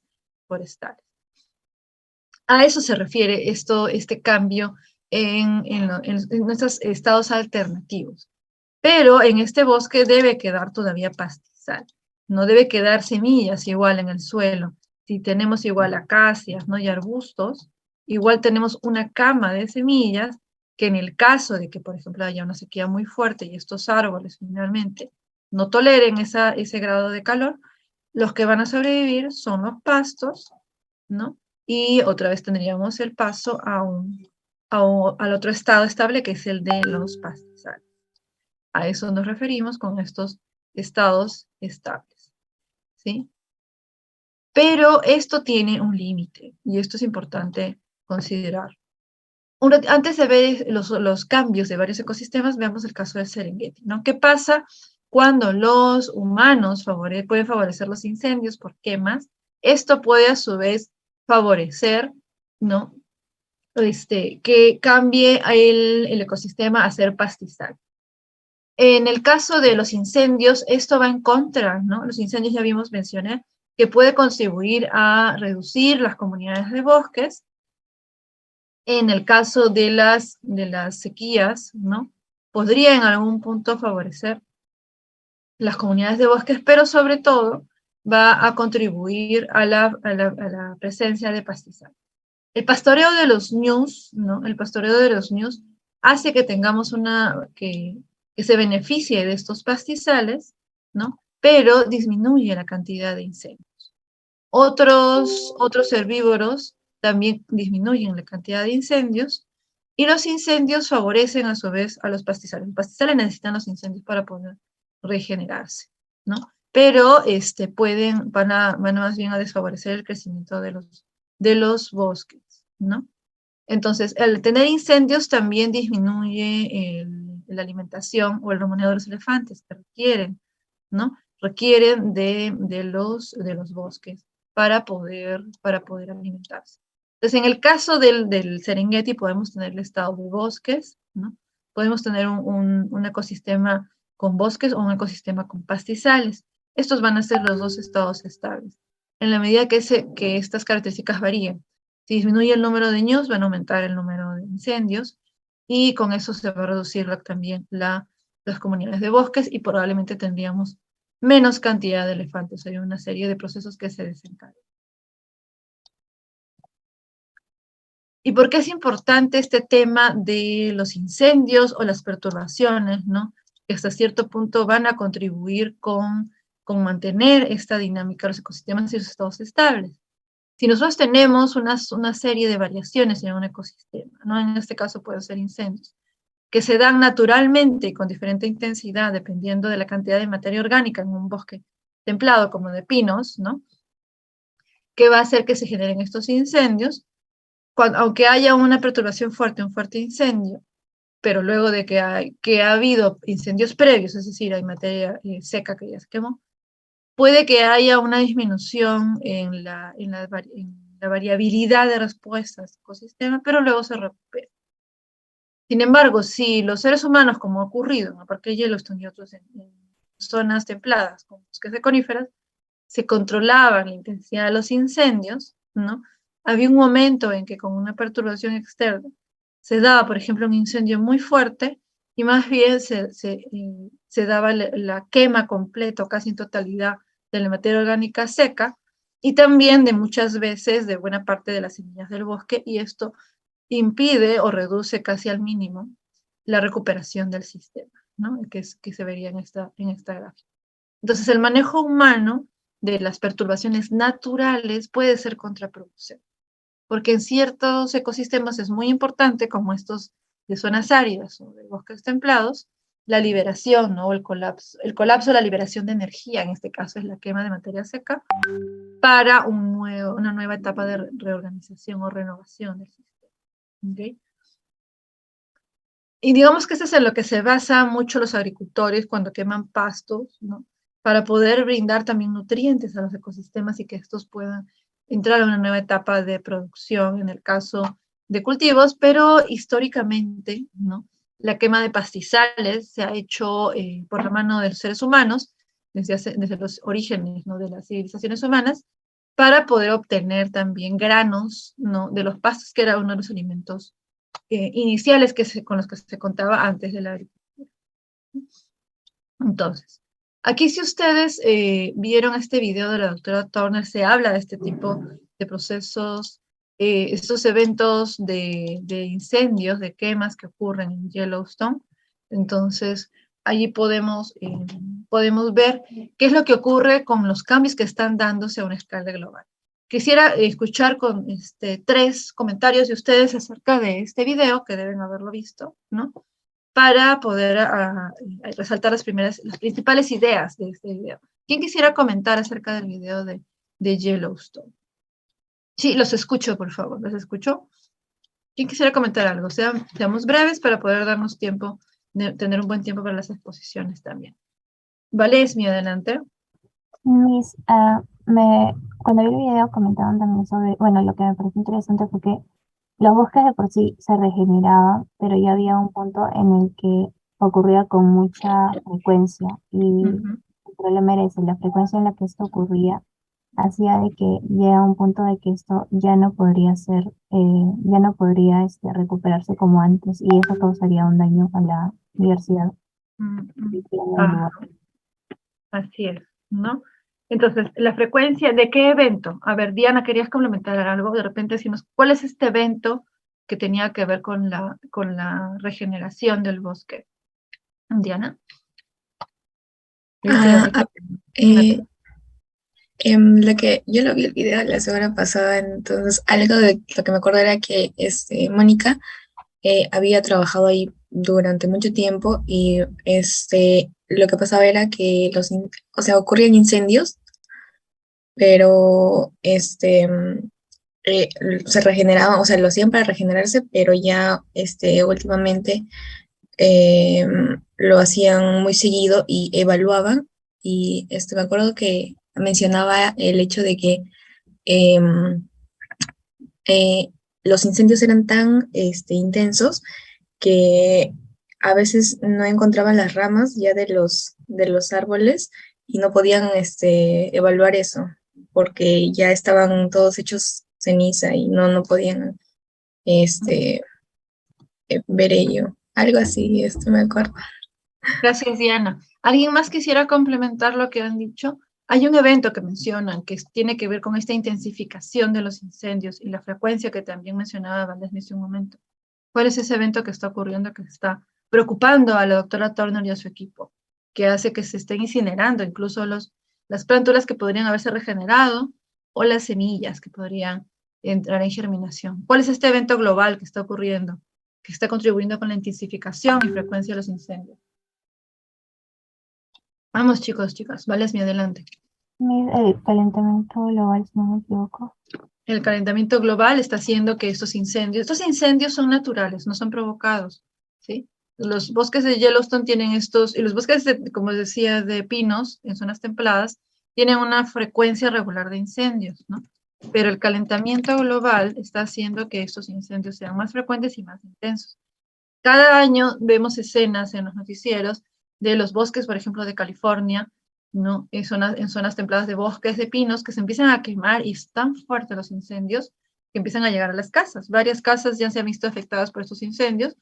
forestales. A eso se refiere este cambio en nuestros estados alternativos. Pero en este bosque debe quedar todavía pastizal, no debe quedar semillas igual en el suelo. Si tenemos igual acacias, ¿no? Y arbustos, igual tenemos una cama de semillas que en el caso de que, por ejemplo, haya una sequía muy fuerte y estos árboles finalmente no toleren ese grado de calor, los que van a sobrevivir son los pastos, ¿no? Y otra vez tendríamos el paso al otro estado estable, que es el de los pastizales. A eso nos referimos con estos estados estables, ¿sí? Pero esto tiene un límite, y esto es importante considerar. Antes de ver los cambios de varios ecosistemas, veamos el caso del Serengeti, ¿no? ¿Qué pasa cuando los humanos pueden favorecer los incendios por quemas? Esto puede a su vez favorecer, ¿no? Que cambie el ecosistema a ser pastizal. En el caso de los incendios, esto va en contra, ¿no? Los incendios ya mencioné, que puede contribuir a reducir las comunidades de bosques. En el caso de las sequías, ¿no? Podría en algún punto favorecer las comunidades de bosques, pero sobre todo va a contribuir a la presencia de pastizales. El pastoreo de los ñus, ¿no? El pastoreo de los ñus hace que tengamos que se beneficie de estos pastizales, ¿no? Pero disminuye la cantidad de incendios. Otros herbívoros también disminuyen la cantidad de incendios y los incendios favorecen a su vez a los pastizales. Los pastizales necesitan los incendios para poder regenerarse, ¿no? Pero van más bien a desfavorecer el crecimiento de los bosques, ¿no? Entonces, el tener incendios también disminuye la alimentación o el remoneo de los elefantes que requieren, ¿no? Requieren de los bosques para poder alimentarse. Entonces, en el caso del Serengeti podemos tener el estado de bosques, ¿no? Podemos tener un ecosistema con bosques o un ecosistema con pastizales. Estos van a ser los dos estados estables. En la medida que estas características varíen, si disminuye el número de ñus, van a aumentar el número de incendios y con eso se va a reducir también las comunidades de bosques y probablemente tendríamos menos cantidad de elefantes. Hay una serie de procesos que se desencadenan. ¿Y por qué es importante este tema de los incendios o las perturbaciones, ¿no? Que hasta cierto punto van a contribuir con mantener esta dinámica de los ecosistemas y los estados estables. Si nosotros tenemos una serie de variaciones en un ecosistema, ¿no? En este caso pueden ser incendios, que se dan naturalmente y con diferente intensidad dependiendo de la cantidad de materia orgánica en un bosque templado como de pinos, ¿no? Que va a hacer que se generen estos incendios, aunque haya una perturbación fuerte, un fuerte incendio, pero luego de que ha habido incendios previos, es decir, hay materia seca que ya se quemó, puede que haya una disminución en la variabilidad de respuestas del ecosistema, pero luego se recupera. Sin embargo, si los seres humanos, como ha ocurrido en el Parque Yellowstone y otros en zonas templadas, como bosques de coníferas, se controlaban la intensidad de los incendios, ¿no? Había un momento en que con una perturbación externa se daba, por ejemplo, un incendio muy fuerte y más bien se daba la quema completa, casi en totalidad, de la materia orgánica seca y también de muchas veces de buena parte de las semillas del bosque, y esto impide o reduce casi al mínimo la recuperación del sistema, ¿no? Que se vería en esta gráfica. Entonces, el manejo humano de las perturbaciones naturales puede ser contraproducente, porque en ciertos ecosistemas es muy importante, como estos de zonas áridas o de bosques templados, la liberación, ¿no? El colapso, la liberación de energía, en este caso es la quema de materia seca, para una nueva etapa de reorganización o renovación del sistema. ¿Okay? Y digamos que eso es en lo que se basa mucho los agricultores cuando queman pastos, ¿no? Para poder brindar también nutrientes a los ecosistemas y que estos puedan entrar a una nueva etapa de producción en el caso de cultivos, pero históricamente, ¿no? La quema de pastizales se ha hecho por la mano de los seres humanos desde los orígenes, ¿no? De las civilizaciones humanas, para poder obtener también granos, ¿no? De los pastos, que era uno de los alimentos iniciales con los que se contaba antes de la agricultura. Entonces, aquí si ustedes vieron este video de la doctora Turner, se habla de este tipo de procesos, estos eventos de incendios, de quemas que ocurren en Yellowstone. Entonces, allí podemos ver qué es lo que ocurre con los cambios que están dándose a una escala global. Quisiera escuchar con 3 comentarios de ustedes acerca de este video, que deben haberlo visto, ¿no? Para poder resaltar las principales ideas de este video. ¿Quién quisiera comentar acerca del video de Yellowstone? Sí, los escucho, por favor, los escucho. ¿Quién quisiera comentar algo? Seamos breves para poder darnos tiempo, tener un buen tiempo para las exposiciones también. Vale, es mi adelante. Cuando vi el video comentaban también sobre, bueno, lo que me pareció interesante fue que los bosques de por sí se regeneraban, pero ya había un punto en el que ocurría con mucha frecuencia y el problema era ese, la frecuencia en la que esto ocurría hacía de que llega un punto de que esto ya no podría ya no podría recuperarse como antes y eso causaría un daño a la diversidad que tiene el lugar. Así es, ¿no? Entonces, la frecuencia, ¿de qué evento? A ver, Diana, ¿querías complementar algo? De repente decimos, ¿cuál es este evento que tenía que ver con la regeneración del bosque? Diana. Lo que yo lo vi el video la semana pasada, entonces algo de lo que me acuerdo era que Mónica había trabajado ahí durante mucho tiempo y lo que pasaba era que ocurrían incendios, pero se regeneraban, o sea, lo hacían para regenerarse, pero ya últimamente lo hacían muy seguido y evaluaban y me acuerdo que mencionaba el hecho de que los incendios eran tan intensos que a veces no encontraban las ramas ya de los árboles y no podían evaluar eso porque ya estaban todos hechos ceniza y no podían ver ello. Algo así, me acuerdo. Gracias, Diana. ¿Alguien más quisiera complementar lo que han dicho? Hay un evento que mencionan que tiene que ver con esta intensificación de los incendios y la frecuencia que también mencionaba Valdés hace un momento. ¿Cuál es ese evento que está ocurriendo, que está preocupando a la doctora Turner y a su equipo, que hace que se estén incinerando incluso las plántulas que podrían haberse regenerado o las semillas que podrían entrar en germinación? ¿Cuál es este evento global que está ocurriendo, que está contribuyendo con la intensificación y frecuencia de los incendios? Vamos, chicos, chicas, vale, es mi adelante. El calentamiento global, si no me equivoco. El calentamiento global está haciendo que estos incendios son naturales, no son provocados, ¿sí? Los bosques de Yellowstone tienen y los bosques, como decía, de pinos en zonas templadas, tienen una frecuencia regular de incendios, ¿no? Pero el calentamiento global está haciendo que estos incendios sean más frecuentes y más intensos. Cada año vemos escenas en los noticieros de los bosques, por ejemplo, de California, ¿no? En zonas templadas de bosques de pinos que se empiezan a quemar y es tan fuerte los incendios que empiezan a llegar a las casas. Varias casas ya se han visto afectadas por estos incendios.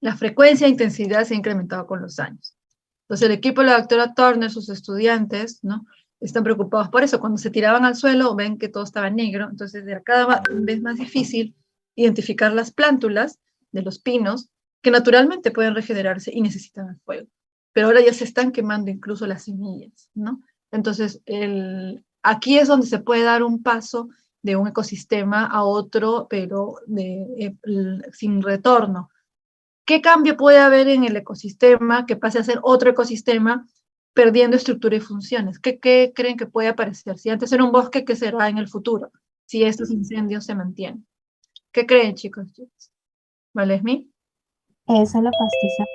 La frecuencia e intensidad se ha incrementado con los años. Entonces el equipo de la doctora Turner, sus estudiantes, ¿no?, están preocupados por eso. Cuando se tiraban al suelo ven que todo estaba negro, entonces era cada vez más difícil identificar las plántulas de los pinos que naturalmente pueden regenerarse y necesitan el fuego. Pero ahora ya se están quemando incluso las semillas, ¿no? Entonces, aquí es donde se puede dar un paso de un ecosistema a otro, pero sin retorno. ¿Qué cambio puede haber en el ecosistema que pase a ser otro ecosistema perdiendo estructura y funciones? ¿Qué creen que puede aparecer? Si antes era un bosque, ¿qué será en el futuro? Si estos incendios se mantienen. ¿Qué creen, chicos? ¿Valesmi? Solo pastizal.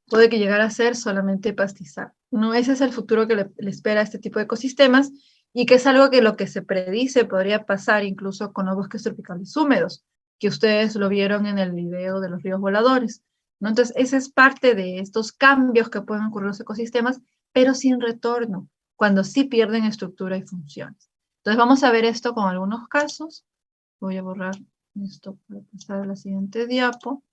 Puede que llegara a ser solamente pastizal. No, ese es el futuro que le espera a este tipo de ecosistemas y que es algo que lo que se predice podría pasar incluso con los bosques tropicales húmedos, que ustedes lo vieron en el video de los ríos voladores, ¿no? Entonces, esa es parte de estos cambios que pueden ocurrir en los ecosistemas, pero sin retorno, cuando sí pierden estructura y funciones. Entonces, vamos a ver esto con algunos casos. Voy a borrar esto para pasar a la siguiente diapo.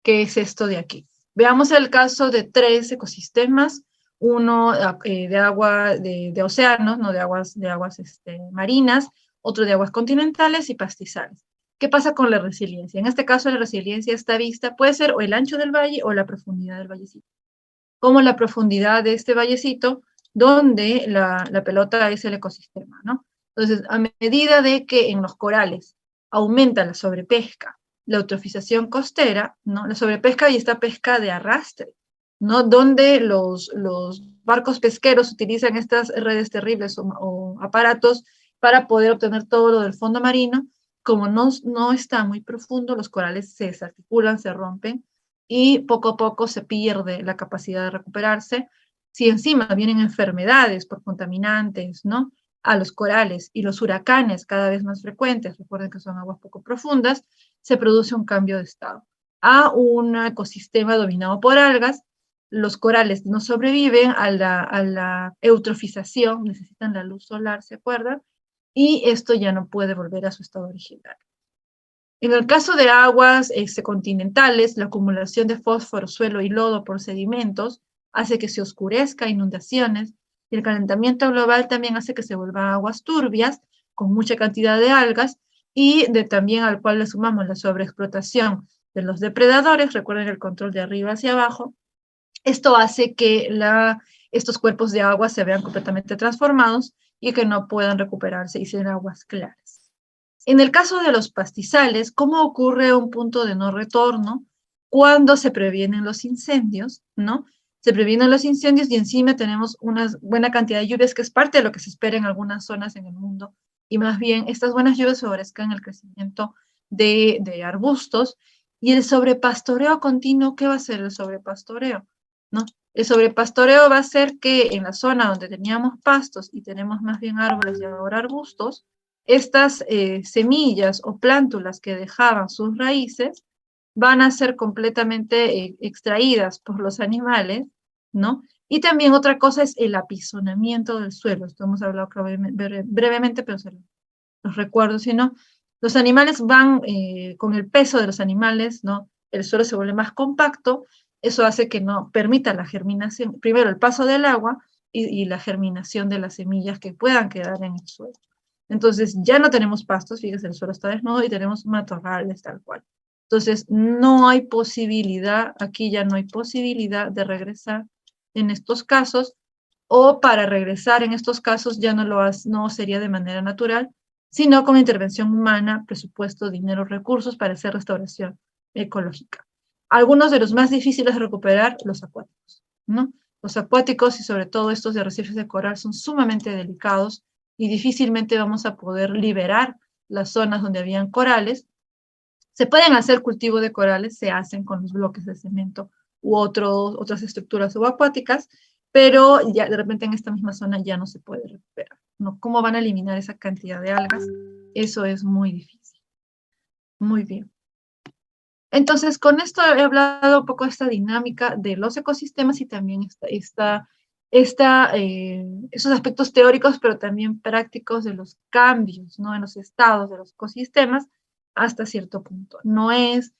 ¿Qué es esto de aquí? Veamos el caso de 3 ecosistemas, uno de agua de océanos, no de aguas marinas, otro de aguas continentales y pastizales. ¿Qué pasa con la resiliencia? En este caso, la resiliencia está vista, puede ser o el ancho del valle o la profundidad del vallecito. Como la profundidad de este vallecito, donde la pelota es el ecosistema, ¿no? Entonces, a medida de que en los corales aumenta la sobrepesca, la eutrofización costera, ¿no?, la sobrepesca y esta pesca de arrastre, ¿no?, donde los barcos pesqueros utilizan estas redes terribles o aparatos para poder obtener todo lo del fondo marino. Como no está muy profundo, los corales se desarticulan, se rompen, y poco a poco se pierde la capacidad de recuperarse. Si encima vienen enfermedades por contaminantes, ¿no?, a los corales y los huracanes cada vez más frecuentes, recuerden que son aguas poco profundas, se produce un cambio de estado a un ecosistema dominado por algas. Los corales no sobreviven a la eutrofización, necesitan la luz solar, ¿se acuerdan? Y esto ya no puede volver a su estado original. En el caso de aguas continentales, la acumulación de fósforo, suelo y lodo por sedimentos hace que se oscurezca, inundaciones, y el calentamiento global también hace que se vuelvan aguas turbias, con mucha cantidad de algas, y también al cual le sumamos la sobreexplotación de los depredadores. Recuerden el control de arriba hacia abajo. Esto hace que estos cuerpos de agua se vean completamente transformados y que no puedan recuperarse y sean aguas claras. En el caso de los pastizales, ¿cómo ocurre un punto de no retorno cuando se previenen los incendios, ¿no? Se previenen los incendios y encima tenemos una buena cantidad de lluvias, que es parte de lo que se espera en algunas zonas en el mundo, y más bien estas buenas lluvias favorezcan el crecimiento de arbustos. Y el sobrepastoreo continuo, ¿qué va a ser el sobrepastoreo?, ¿no? El sobrepastoreo va a ser que en la zona donde teníamos pastos y tenemos más bien árboles y ahora arbustos, estas semillas o plántulas que dejaban sus raíces van a ser completamente extraídas por los animales, ¿no? Y también otra cosa es el apisonamiento del suelo. Esto hemos hablado brevemente, pero se los recuerdo, si no, los animales van con el peso de los animales, ¿no? El suelo se vuelve más compacto, eso hace que no permita la germinación, primero el paso del agua y la germinación de las semillas que puedan quedar en el suelo. Entonces ya no tenemos pastos, fíjense, el suelo está desnudo y tenemos matorrales tal cual. Entonces no hay posibilidad, aquí ya no hay posibilidad de regresar en estos casos, o para regresar en estos casos ya no sería de manera natural, sino con intervención humana, presupuesto, dinero, recursos para hacer restauración ecológica. Algunos de los más difíciles de recuperar, los acuáticos, ¿no? Los acuáticos y sobre todo estos de arrecifes de coral son sumamente delicados y difícilmente vamos a poder liberar las zonas donde habían corales. Se pueden hacer cultivo de corales, se hacen con los bloques de cemento u otras estructuras subacuáticas, pero ya de repente en esta misma zona ya no se puede recuperar, ¿no? ¿Cómo van a eliminar esa cantidad de algas? Eso es muy difícil. Muy bien. Entonces, con esto he hablado un poco de esta dinámica de los ecosistemas y también esta esos aspectos teóricos, pero también prácticos de los cambios, ¿no? En los estados de los ecosistemas hasta cierto punto. No es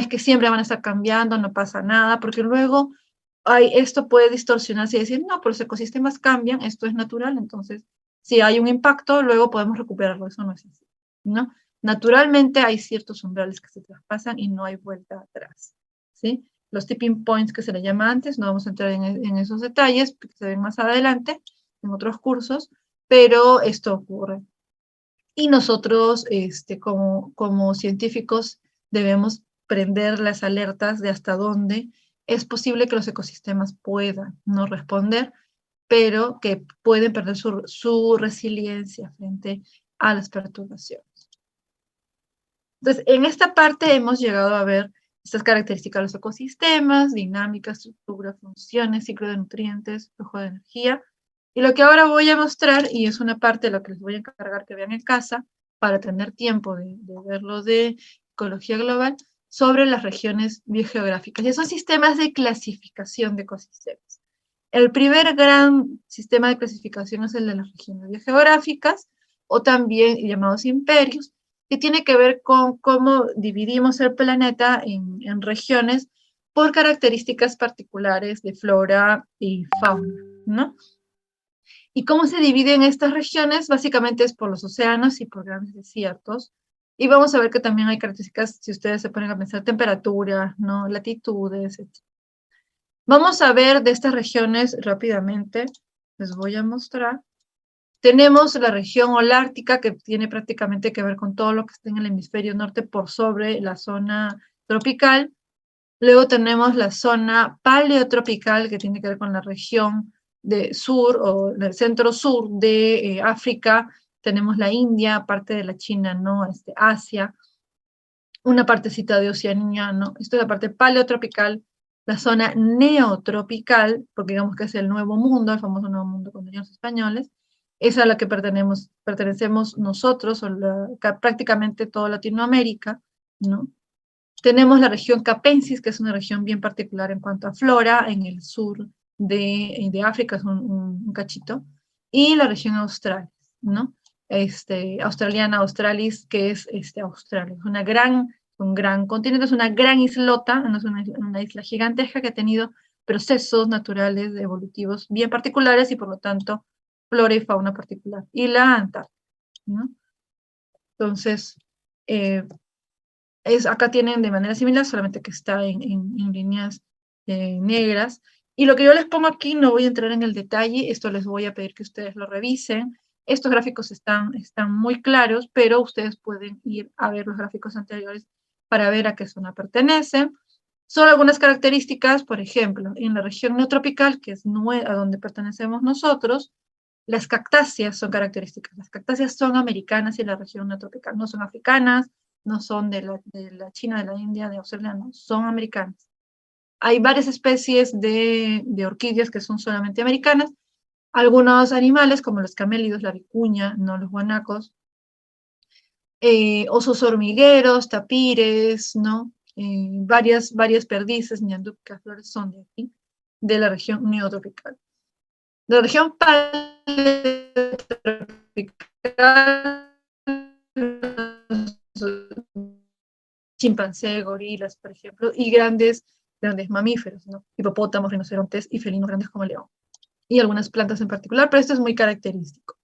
que siempre van a estar cambiando, no pasa nada, porque luego esto puede distorsionarse y decir, no, pero los ecosistemas cambian, esto es natural, entonces si hay un impacto, luego podemos recuperarlo, eso no es así, ¿no? Naturalmente hay ciertos umbrales que se traspasan y no hay vuelta atrás, ¿sí? Los tipping points que se le llama antes, no vamos a entrar en esos detalles, porque se ven más adelante en otros cursos, pero esto ocurre. Y nosotros, como científicos, debemos prender las alertas de hasta dónde es posible que los ecosistemas puedan no responder, pero que pueden perder su resiliencia frente a las perturbaciones. Entonces, en esta parte hemos llegado a ver estas características de los ecosistemas, dinámica, estructura, funciones, ciclo de nutrientes, flujo de energía. Y lo que ahora voy a mostrar, y es una parte de lo que les voy a encargar que vean en casa, para tener tiempo de verlo de ecología global, sobre las regiones biogeográficas. Y esos sistemas de clasificación de ecosistemas. El primer gran sistema de clasificación es el de las regiones biogeográficas, o también llamados imperios, que tiene que ver con cómo dividimos el planeta en regiones por características particulares de flora y fauna, ¿no? ¿Y cómo se dividen estas regiones? Básicamente es por los océanos y por grandes desiertos. Y vamos a ver que también hay características, si ustedes se ponen a pensar, temperatura, ¿no? Latitudes, etc. Vamos a ver de estas regiones rápidamente. Les voy a mostrar. Tenemos la región holártica, que tiene prácticamente que ver con todo lo que está en el hemisferio norte por sobre la zona tropical. Luego tenemos la zona paleotropical, que tiene que ver con la región de sur o del centro sur de África. Tenemos la India, parte de la China, ¿no? Asia, una partecita de Oceanía, ¿no? Esto es la parte paleotropical. La zona neotropical, porque digamos que es el Nuevo Mundo, el famoso Nuevo Mundo con los españoles, es a la que pertenecemos nosotros, o prácticamente toda Latinoamérica, ¿no? Tenemos la región capensis, que es una región bien particular en cuanto a flora, en el sur de África, es un cachito, y la región austral, ¿no? Australiana, Australis, que es Australia. Es un gran continente, es una gran islota, no es una isla gigantesca que ha tenido procesos naturales evolutivos bien particulares y por lo tanto flora y fauna particular. Y la Antártida, ¿no? Entonces, acá tienen de manera similar, solamente que está en líneas negras. Y lo que yo les pongo aquí, no voy a entrar en el detalle, esto les voy a pedir que ustedes lo revisen. Estos gráficos están muy claros, pero ustedes pueden ir a ver los gráficos anteriores para ver a qué zona pertenecen. Son algunas características, por ejemplo, en la región neotropical, que es a donde pertenecemos nosotros, las cactáceas son características. Las cactáceas son americanas y la región neotropical, no son africanas, no son de la China, de la India, de Australia, no, son americanas. Hay varias especies de orquídeas que son solamente americanas. Algunos animales, como los camélidos, la vicuña, no los guanacos, osos hormigueros, tapires, ¿no? Varias perdices, ñandúpicas, flores son de aquí, de la región neotropical. De la región paleotropical, chimpancé, gorilas, por ejemplo, y grandes mamíferos, ¿no? Hipopótamos, rinocerontes y felinos grandes como el león. Y algunas plantas en particular, pero esto es muy característico.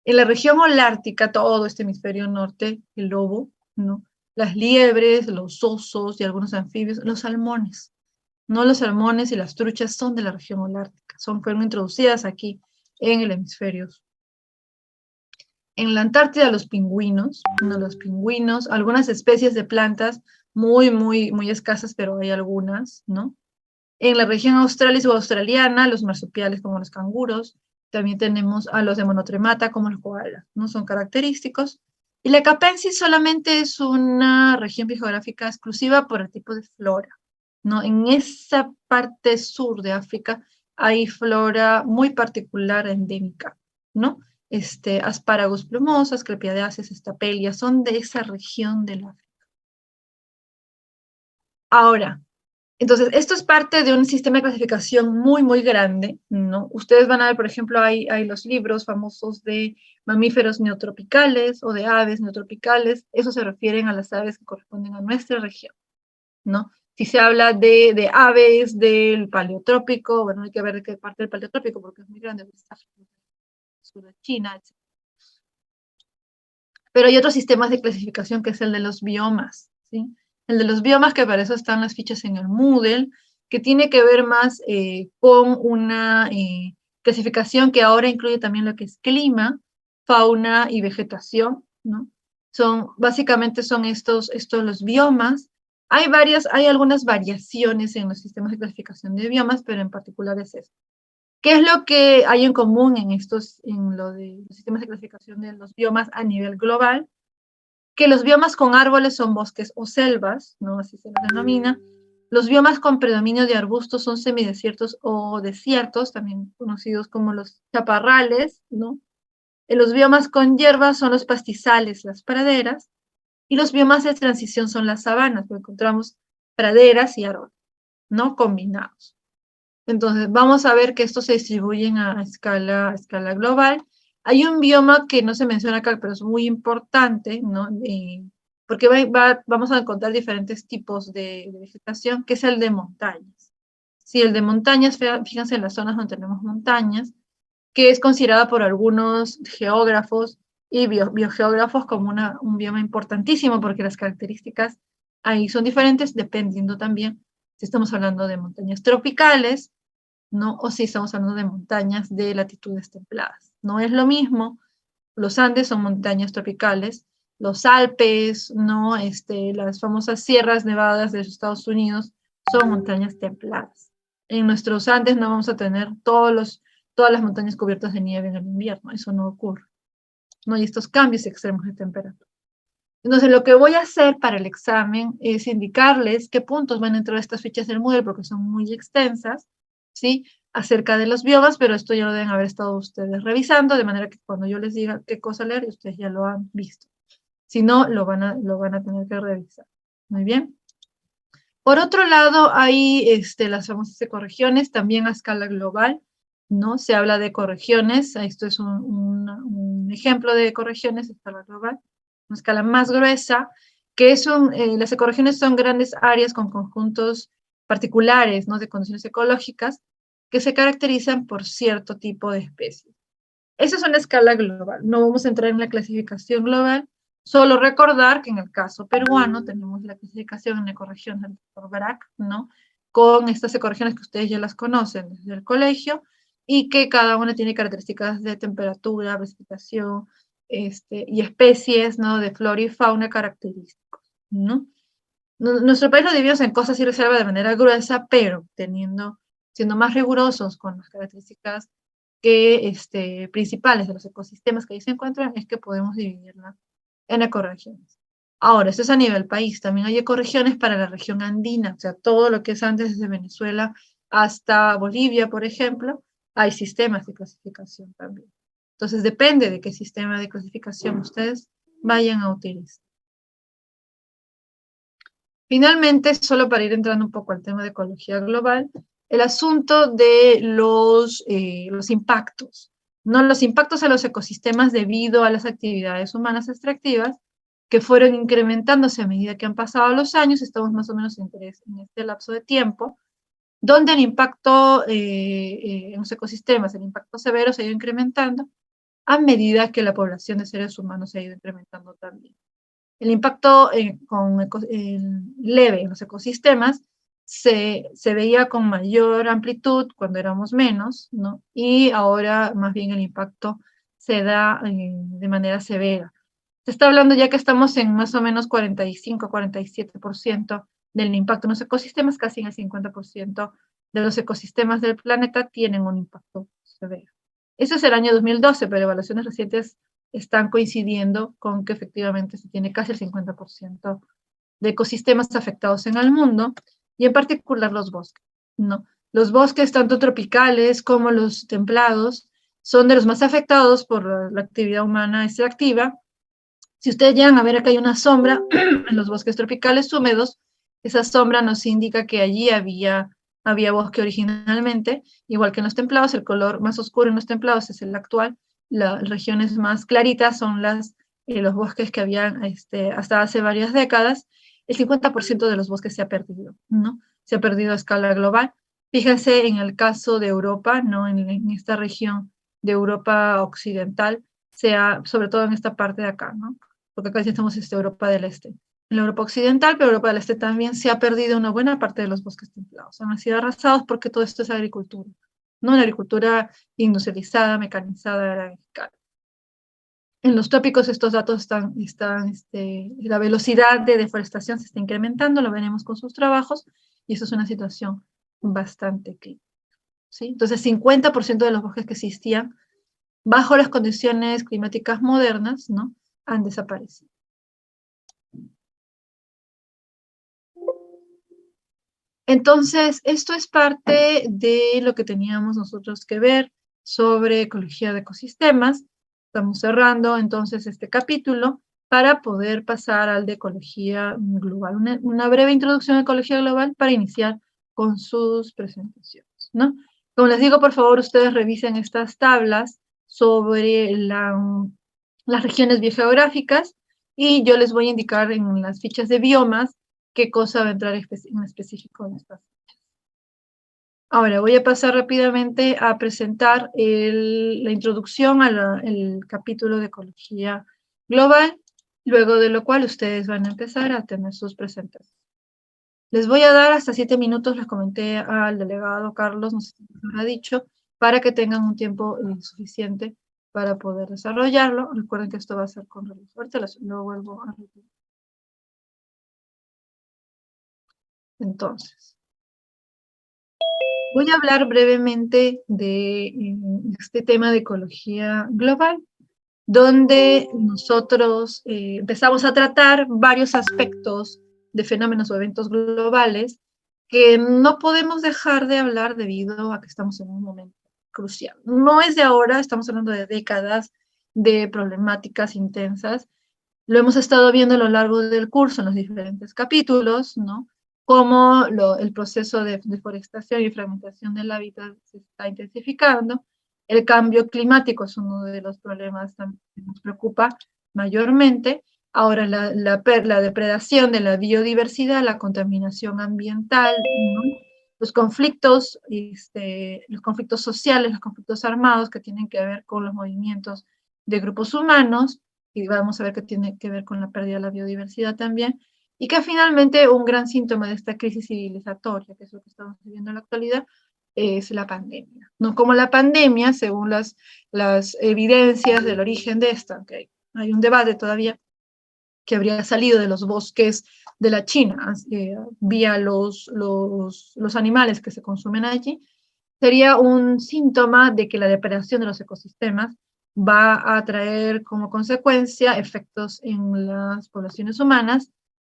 En la región holártica, todo este hemisferio norte, el lobo, ¿no? Las liebres, los osos y algunos anfibios, los salmones. No, los salmones y las truchas son de la región holártica, fueron introducidas aquí en el hemisferio sur. En la Antártida, los pingüinos, algunas especies de plantas muy escasas, pero hay algunas, ¿no? En la región australis o australiana, los marsupiales como los canguros, también tenemos a los de monotremata como los koalas, ¿no? Son característicos. Y la capensis solamente es una región biogeográfica exclusiva por el tipo de flora, ¿no? En esa parte sur de África hay flora muy particular endémica, ¿no? Aspáragos plumosas, clepidaceas, estapelias, son de esa región del África. Ahora, Entonces, esto es parte de un sistema de clasificación muy, muy grande, ¿no? Ustedes van a ver, por ejemplo, hay los libros famosos de mamíferos neotropicales o de aves neotropicales. Eso se refieren a las aves que corresponden a nuestra región, ¿no? Si se habla de aves del paleotrópico, bueno, hay que ver de qué parte del paleotrópico, porque es muy grande, sur de China, etc. Pero hay otros sistemas de clasificación que es el de los biomas, ¿sí? El de los biomas, que para eso están las fichas en el Moodle, que tiene que ver más con una clasificación que ahora incluye también lo que es clima, fauna y vegetación, ¿no? Básicamente son estos los biomas. Hay algunas variaciones en los sistemas de clasificación de biomas, pero en particular es esto. ¿Qué es lo que hay en común en lo de los sistemas de clasificación de los biomas a nivel global? Que los biomas con árboles son bosques o selvas, ¿no? Así se los denomina. Los biomas con predominio de arbustos son semidesiertos o desiertos, también conocidos como los chaparrales, ¿no? Los biomas con hierbas son los pastizales, las praderas, y los biomas de transición son las sabanas, donde encontramos praderas y árboles, ¿no? Combinados. Entonces, vamos a ver que estos se distribuyen a escala global. Hay un bioma que no se menciona acá, pero es muy importante, ¿no? Porque vamos a encontrar diferentes tipos de vegetación, que es el de montañas. Sí, el de montañas, fíjense en las zonas donde tenemos montañas, que es considerada por algunos geógrafos y biogeógrafos como un bioma importantísimo, porque las características ahí son diferentes, dependiendo también si estamos hablando de montañas tropicales, ¿no? O si estamos hablando de montañas de latitudes templadas. No es lo mismo, los Andes son montañas tropicales, los Alpes, ¿no? Las famosas sierras nevadas de los Estados Unidos son montañas templadas. En nuestros Andes no vamos a tener todas las montañas cubiertas de nieve en el invierno, eso no ocurre. No hay estos cambios extremos de temperatura. Entonces, lo que voy a hacer para el examen es indicarles qué puntos van a entrar estas fichas del Moodle, porque son muy extensas, ¿sí? Acerca de los biomas, pero esto ya lo deben haber estado ustedes revisando, de manera que cuando yo les diga qué cosa leer, ustedes ya lo han visto. Si no, lo van a tener que revisar. Muy bien. Por otro lado, hay las famosas ecorregiones, también a escala global, ¿no? Se habla de ecorregiones, esto es un ejemplo de ecorregiones a escala global, una escala más gruesa, que las ecorregiones son grandes áreas con conjuntos particulares, ¿no? De condiciones ecológicas que se caracterizan por cierto tipo de especies. Esa es una escala global, no vamos a entrar en la clasificación global, solo recordar que en el caso peruano tenemos la clasificación en ecorregiones del Dr. Brack, ¿no? Con estas ecorregiones que ustedes ya las conocen desde el colegio y que cada una tiene características de temperatura, precipitación y especies, ¿no? De flora y fauna característicos, ¿no? Nuestro país lo dividimos en costas y reserva de manera gruesa, pero siendo más rigurosos con las características principales de los ecosistemas que ahí se encuentran, es que podemos dividirla en ecorregiones. Ahora, esto es a nivel país, también hay ecorregiones para la región andina, o sea, todo lo que es antes desde Venezuela hasta Bolivia, por ejemplo, hay sistemas de clasificación también. Entonces, depende de qué sistema de clasificación ustedes vayan a utilizar. Finalmente, solo para ir entrando un poco al tema de ecología global, el asunto de los impactos, ¿no? Los impactos a los ecosistemas debido a las actividades humanas extractivas que fueron incrementándose a medida que han pasado los años, estamos más o menos en este lapso de tiempo, donde el impacto en los ecosistemas, el impacto severo se ha ido incrementando a medida que la población de seres humanos se ha ido incrementando también. El impacto leve en los ecosistemas se veía con mayor amplitud cuando éramos menos, ¿no? Y ahora más bien el impacto se da de manera severa. Se está hablando ya que estamos en más o menos 45-47% del impacto en los ecosistemas, casi en el 50% de los ecosistemas del planeta tienen un impacto severo. Ese es el año 2012, pero evaluaciones recientes están coincidiendo con que efectivamente se tiene casi el 50% de ecosistemas afectados en el mundo, y en particular los bosques, ¿no? Los bosques, tanto tropicales como los templados, son de los más afectados por la actividad humana extractiva. Si ustedes llegan a ver, acá hay una sombra en los bosques tropicales húmedos, Esa sombra nos indica que allí había bosque originalmente, igual que en los templados. El color más oscuro en los templados es el actual. Las regiones más claritas son los bosques que habían hasta hace varias décadas. El 50% de los bosques se ha perdido, ¿no? Se ha perdido a escala global. Fíjense en el caso de Europa, ¿no? En esta región de Europa occidental, sobre todo en esta parte de acá, ¿no? Porque acá sí estamos en Europa del Este. En la Europa occidental, pero Europa del Este también se ha perdido una buena parte de los bosques templados. Han sido arrasados porque todo esto es agricultura, ¿no? La agricultura industrializada, mecanizada, a gran escala. En los tópicos estos datos la velocidad de deforestación se está incrementando, lo veremos con sus trabajos, y eso es una situación bastante crítica, ¿sí? Entonces, 50% de los bosques que existían bajo las condiciones climáticas modernas, ¿no?, han desaparecido. Entonces, esto es parte de lo que teníamos nosotros que ver sobre ecología de ecosistemas. Estamos cerrando entonces este capítulo para poder pasar al de ecología global. Una breve introducción a ecología global para iniciar con sus presentaciones, ¿no? Como les digo, por favor, ustedes revisen estas tablas sobre las regiones biogeográficas, y yo les voy a indicar en las fichas de biomas qué cosa va a entrar en específico en estas fichas. Ahora voy a pasar rápidamente a presentar la introducción al capítulo de ecología global, luego de lo cual ustedes van a empezar a tener sus presentaciones. Les voy a dar hasta 7 minutos, les comenté al delegado Carlos, no sé si les habrá dicho, para que tengan un tiempo suficiente para poder desarrollarlo. Recuerden que esto va a ser con reloj. Ahorita lo vuelvo a repetir. Entonces, voy a hablar brevemente de este tema de ecología global, donde nosotros empezamos a tratar varios aspectos de fenómenos o eventos globales que no podemos dejar de hablar debido a que estamos en un momento crucial. No es de ahora, estamos hablando de décadas de problemáticas intensas. Lo hemos estado viendo a lo largo del curso en los diferentes capítulos, ¿no? Cómo el proceso de deforestación y fragmentación del hábitat se está intensificando. El cambio climático es uno de los problemas que nos preocupa mayormente. Ahora, la depredación de la biodiversidad, la contaminación ambiental, ¿no? Los conflictos sociales, los conflictos armados que tienen que ver con los movimientos de grupos humanos, y vamos a ver que tiene que ver con la pérdida de la biodiversidad también, y que finalmente un gran síntoma de esta crisis civilizatoria, que es lo que estamos viviendo en la actualidad, es la pandemia. No como la pandemia, según las evidencias del origen de esta, que hay un debate todavía, que habría salido de los bosques de la China, vía los animales que se consumen allí, sería un síntoma de que la depredación de los ecosistemas va a traer como consecuencia efectos en las poblaciones humanas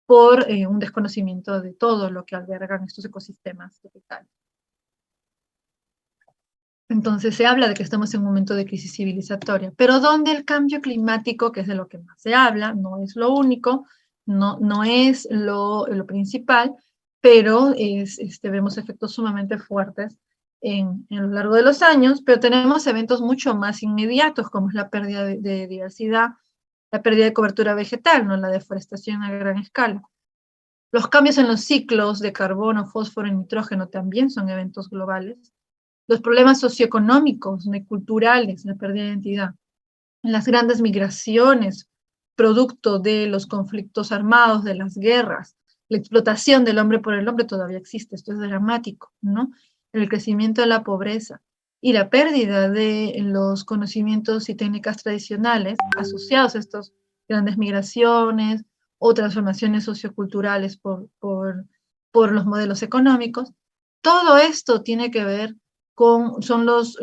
por un desconocimiento de todo lo que albergan estos ecosistemas tropicales. Entonces se habla de que estamos en un momento de crisis civilizatoria, pero donde el cambio climático, que es de lo que más se habla, no es lo único, no es lo principal, pero vemos efectos sumamente fuertes en lo largo de los años, pero tenemos eventos mucho más inmediatos, como es la pérdida de diversidad, la pérdida de cobertura vegetal, ¿no?, la deforestación a gran escala. Los cambios en los ciclos de carbono, fósforo y nitrógeno también son eventos globales. Los problemas socioeconómicos, culturales, la pérdida de identidad, las grandes migraciones, producto de los conflictos armados, de las guerras, la explotación del hombre por el hombre todavía existe, esto es dramático, ¿no? El crecimiento de la pobreza y la pérdida de los conocimientos y técnicas tradicionales asociados a estas grandes migraciones o transformaciones socioculturales por los modelos económicos. Todo esto tiene que ver son los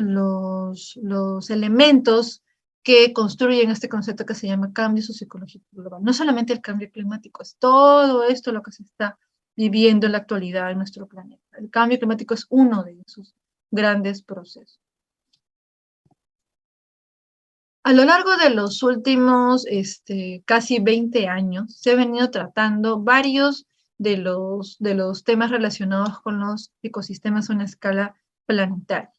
elementos que construyen este concepto que se llama cambio socioecológico global. No solamente el cambio climático, es todo esto lo que se está viviendo en la actualidad en nuestro planeta. El cambio climático es uno de esos grandes procesos. A lo largo de los últimos casi 20 años se han venido tratando varios de los temas relacionados con los ecosistemas a una escala planetaria.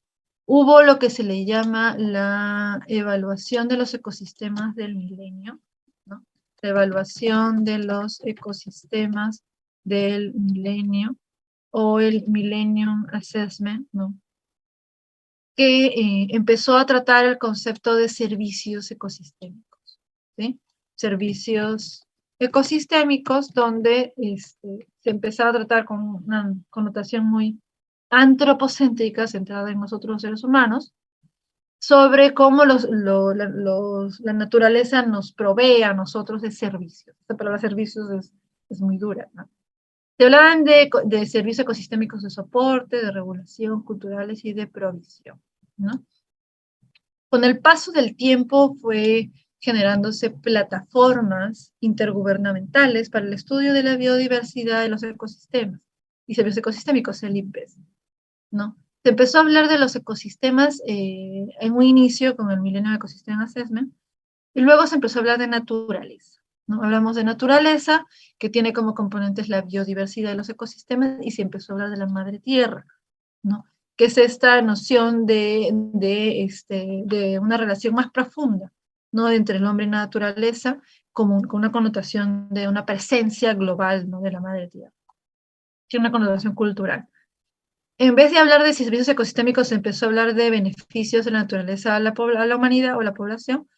Hubo lo que se le llama la evaluación de los ecosistemas del milenio, ¿no? La evaluación de los ecosistemas del milenio, o el Millennium Assessment, ¿no? Que empezó a tratar el concepto de servicios ecosistémicos, ¿sí? Servicios ecosistémicos donde se empezaba a tratar con una connotación muy antropocéntrica, centrada en nosotros los seres humanos, sobre cómo la naturaleza nos provee a nosotros de servicios. Esta palabra servicios es muy dura, ¿no? Se hablaban de servicios ecosistémicos de soporte, de regulación, culturales y de provisión, ¿no? Con el paso del tiempo fue generándose plataformas intergubernamentales para el estudio de la biodiversidad de los ecosistemas y servicios ecosistémicos, el IPES, ¿no? Se empezó a hablar de los ecosistemas en un inicio con el Millennium Ecosystem Assessment, y luego se empezó a hablar de naturaleza, ¿no? Hablamos de naturaleza, que tiene como componentes la biodiversidad de los ecosistemas, y se empezó a hablar de la madre tierra, ¿no? Que es esta noción de una relación más profunda, ¿no? Entre el hombre y la naturaleza, con una connotación de una presencia global, ¿no? De la madre tierra. Tiene una connotación cultural. En vez de hablar de servicios ecosistémicos, se empezó a hablar de beneficios de la naturaleza a la humanidad o a la población,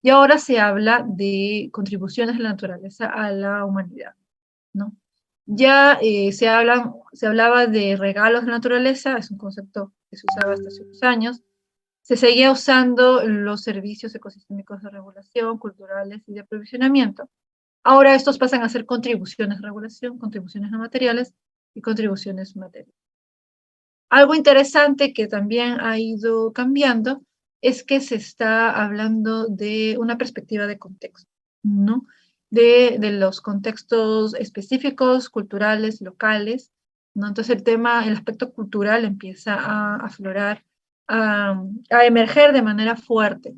y ahora se habla de contribuciones de la naturaleza a la humanidad, ¿no? Ya se hablaba de regalos de la naturaleza, es un concepto que se usaba hasta hace unos años. Se seguía usando los servicios ecosistémicos de regulación, culturales y de aprovisionamiento. Ahora estos pasan a ser contribuciones de regulación, contribuciones no materiales y contribuciones materiales. Algo interesante que también ha ido cambiando es que se está hablando de una perspectiva de contexto, ¿no? De los contextos específicos, culturales, locales, ¿no? Entonces el aspecto cultural empieza a aflorar, a emerger de manera fuerte.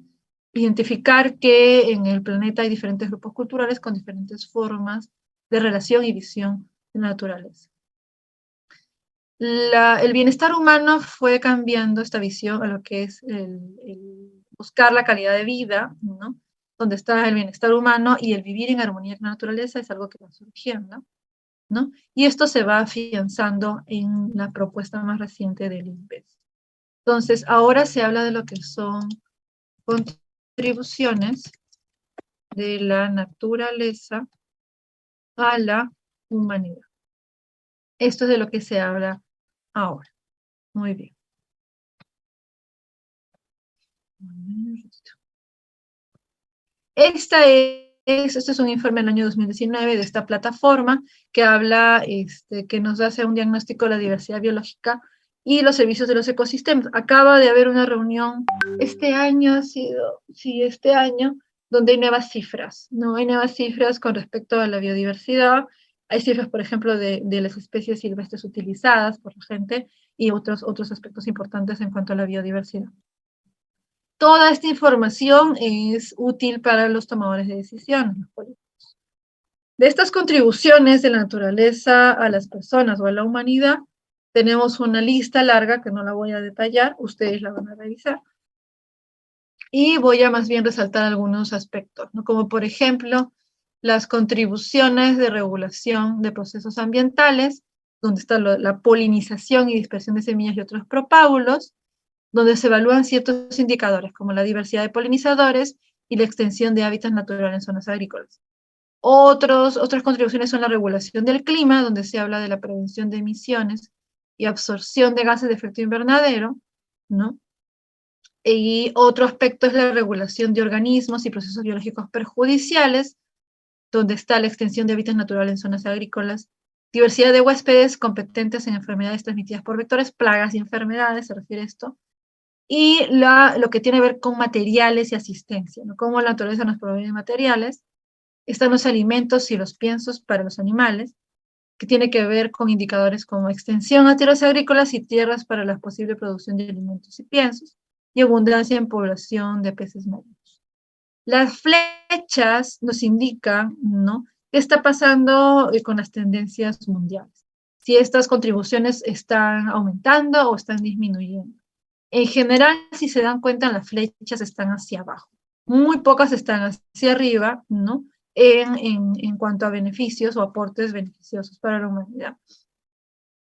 Identificar que en el planeta hay diferentes grupos culturales con diferentes formas de relación y visión de la naturaleza. El bienestar humano fue cambiando esta visión a lo que es el buscar la calidad de vida, ¿no? Donde está el bienestar humano, y el vivir en armonía con la naturaleza es algo que va surgiendo, ¿no? Y esto se va afianzando en la propuesta más reciente del IPES. Entonces, ahora se habla de lo que son contribuciones de la naturaleza a la humanidad. Esto es de lo que se habla ahora. Muy bien. Este es un informe del año 2019 de esta plataforma que habla, que nos hace un diagnóstico de la diversidad biológica y los servicios de los ecosistemas. Acaba de haber una reunión, este año, donde hay nuevas cifras, ¿no? Hay nuevas cifras con respecto a la biodiversidad. Hay cifras, por ejemplo, de las especies silvestres utilizadas por la gente y otros aspectos importantes en cuanto a la biodiversidad. Toda esta información es útil para los tomadores de decisiones, los políticos. De estas contribuciones de la naturaleza a las personas o a la humanidad, tenemos una lista larga que no la voy a detallar, ustedes la van a revisar. Y voy a más bien resaltar algunos aspectos, ¿no? Como por ejemplo, las contribuciones de regulación de procesos ambientales, donde está la polinización y dispersión de semillas y otros propágulos, donde se evalúan ciertos indicadores, como la diversidad de polinizadores y la extensión de hábitats naturales en zonas agrícolas. Otras contribuciones son la regulación del clima, donde se habla de la prevención de emisiones y absorción de gases de efecto invernadero, ¿no? Y otro aspecto es la regulación de organismos y procesos biológicos perjudiciales, donde está la extensión de hábitats naturales en zonas agrícolas, diversidad de huéspedes competentes en enfermedades transmitidas por vectores, plagas y enfermedades, se refiere a esto, y lo que tiene que ver con materiales y asistencia, ¿no? Cómo la naturaleza nos provee de materiales. Están los alimentos y los piensos para los animales, que tiene que ver con indicadores como extensión a tierras agrícolas y tierras para la posible producción de alimentos y piensos, y abundancia en población de peces marinos. Las flechas nos indican, ¿no?, ¿Qué está pasando con las tendencias mundiales? Si estas contribuciones están aumentando o están disminuyendo. En general, si se dan cuenta, las flechas están hacia abajo. Muy pocas están hacia arriba, ¿no? En cuanto a beneficios o aportes beneficiosos para la humanidad.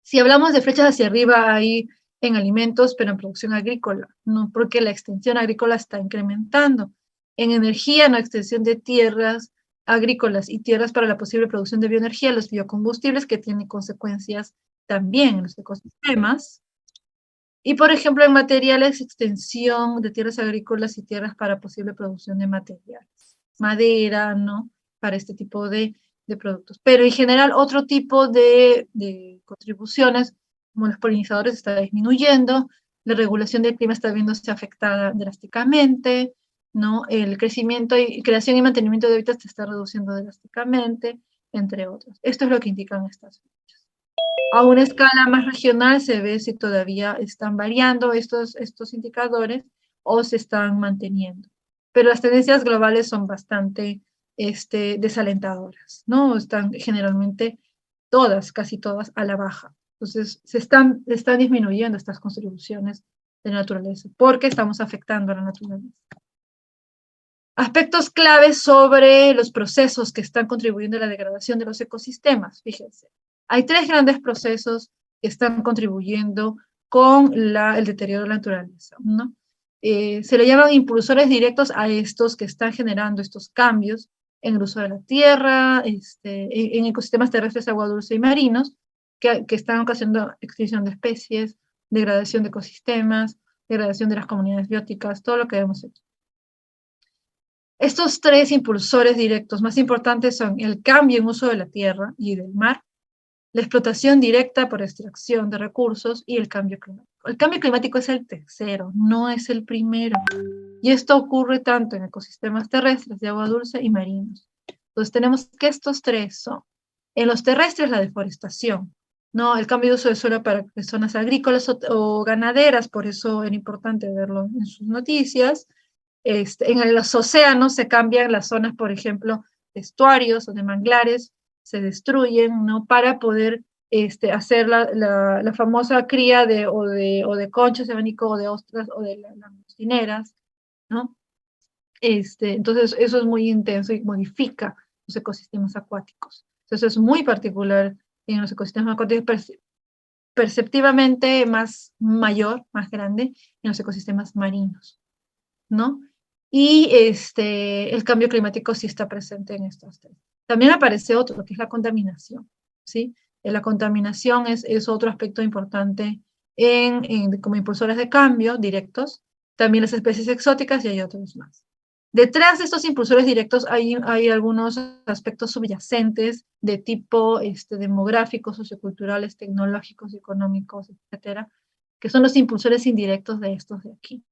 Si hablamos de flechas hacia arriba, hay en alimentos, pero en producción agrícola, ¿no? Porque la extensión agrícola está incrementando. En energía, no extensión de tierras agrícolas y tierras para la posible producción de bioenergía, los biocombustibles, que tienen consecuencias también en los ecosistemas. Y, por ejemplo, en materiales, extensión de tierras agrícolas y tierras para posible producción de materiales. Madera, ¿no? Para este tipo de productos. Pero en general, otro tipo de contribuciones, como los polinizadores, está disminuyendo, la regulación del clima está viéndose afectada drásticamente, ¿no? El crecimiento y creación y mantenimiento de hábitats se está reduciendo drásticamente, entre otros. Esto es lo que indican estas fechas. A una escala más regional se ve si todavía están variando estos indicadores o se están manteniendo. Pero las tendencias globales son bastante desalentadoras, ¿no? Están generalmente todas, casi todas, a la baja. Entonces, están disminuyendo estas contribuciones de naturaleza porque estamos afectando a la naturaleza. Aspectos claves sobre los procesos que están contribuyendo a la degradación de los ecosistemas. Fíjense, hay 3 grandes procesos que están contribuyendo con el deterioro de la naturaleza, ¿no? Se le llaman impulsores directos a estos que están generando estos cambios en el uso de la tierra, en ecosistemas terrestres, agua dulce y marinos, que están ocasionando extinción de especies, degradación de ecosistemas, degradación de las comunidades bióticas, todo lo que vemos aquí. Estos 3 impulsores directos más importantes son el cambio en uso de la tierra y del mar, la explotación directa por extracción de recursos y el cambio climático. El cambio climático es el tercero, no es el primero. Y esto ocurre tanto en ecosistemas terrestres de agua dulce y marinos. Entonces tenemos que estos 3 son, en los terrestres, la deforestación, ¿no? El cambio de uso de suelo para zonas agrícolas o ganaderas, por eso era importante verlo en sus noticias. En los océanos se cambian las zonas, por ejemplo, de estuarios o de manglares, se destruyen, ¿no? Para poder hacer la famosa cría o de conchas de abanico o de ostras o de langostineras, ¿no? Entonces, eso es muy intenso y modifica los ecosistemas acuáticos. Entonces, es muy particular en los ecosistemas acuáticos, perceptivamente mayor, más grande, en los ecosistemas marinos, ¿no? Y el cambio climático sí está presente en estos 3. También aparece otro, que es la contaminación, ¿sí? La contaminación es otro aspecto importante como impulsores de cambio directos, también las especies exóticas y hay otros más. Detrás de estos impulsores directos hay algunos aspectos subyacentes de tipo demográficos, socioculturales, tecnológicos, económicos, etcétera, que son los impulsores indirectos de estos de aquí.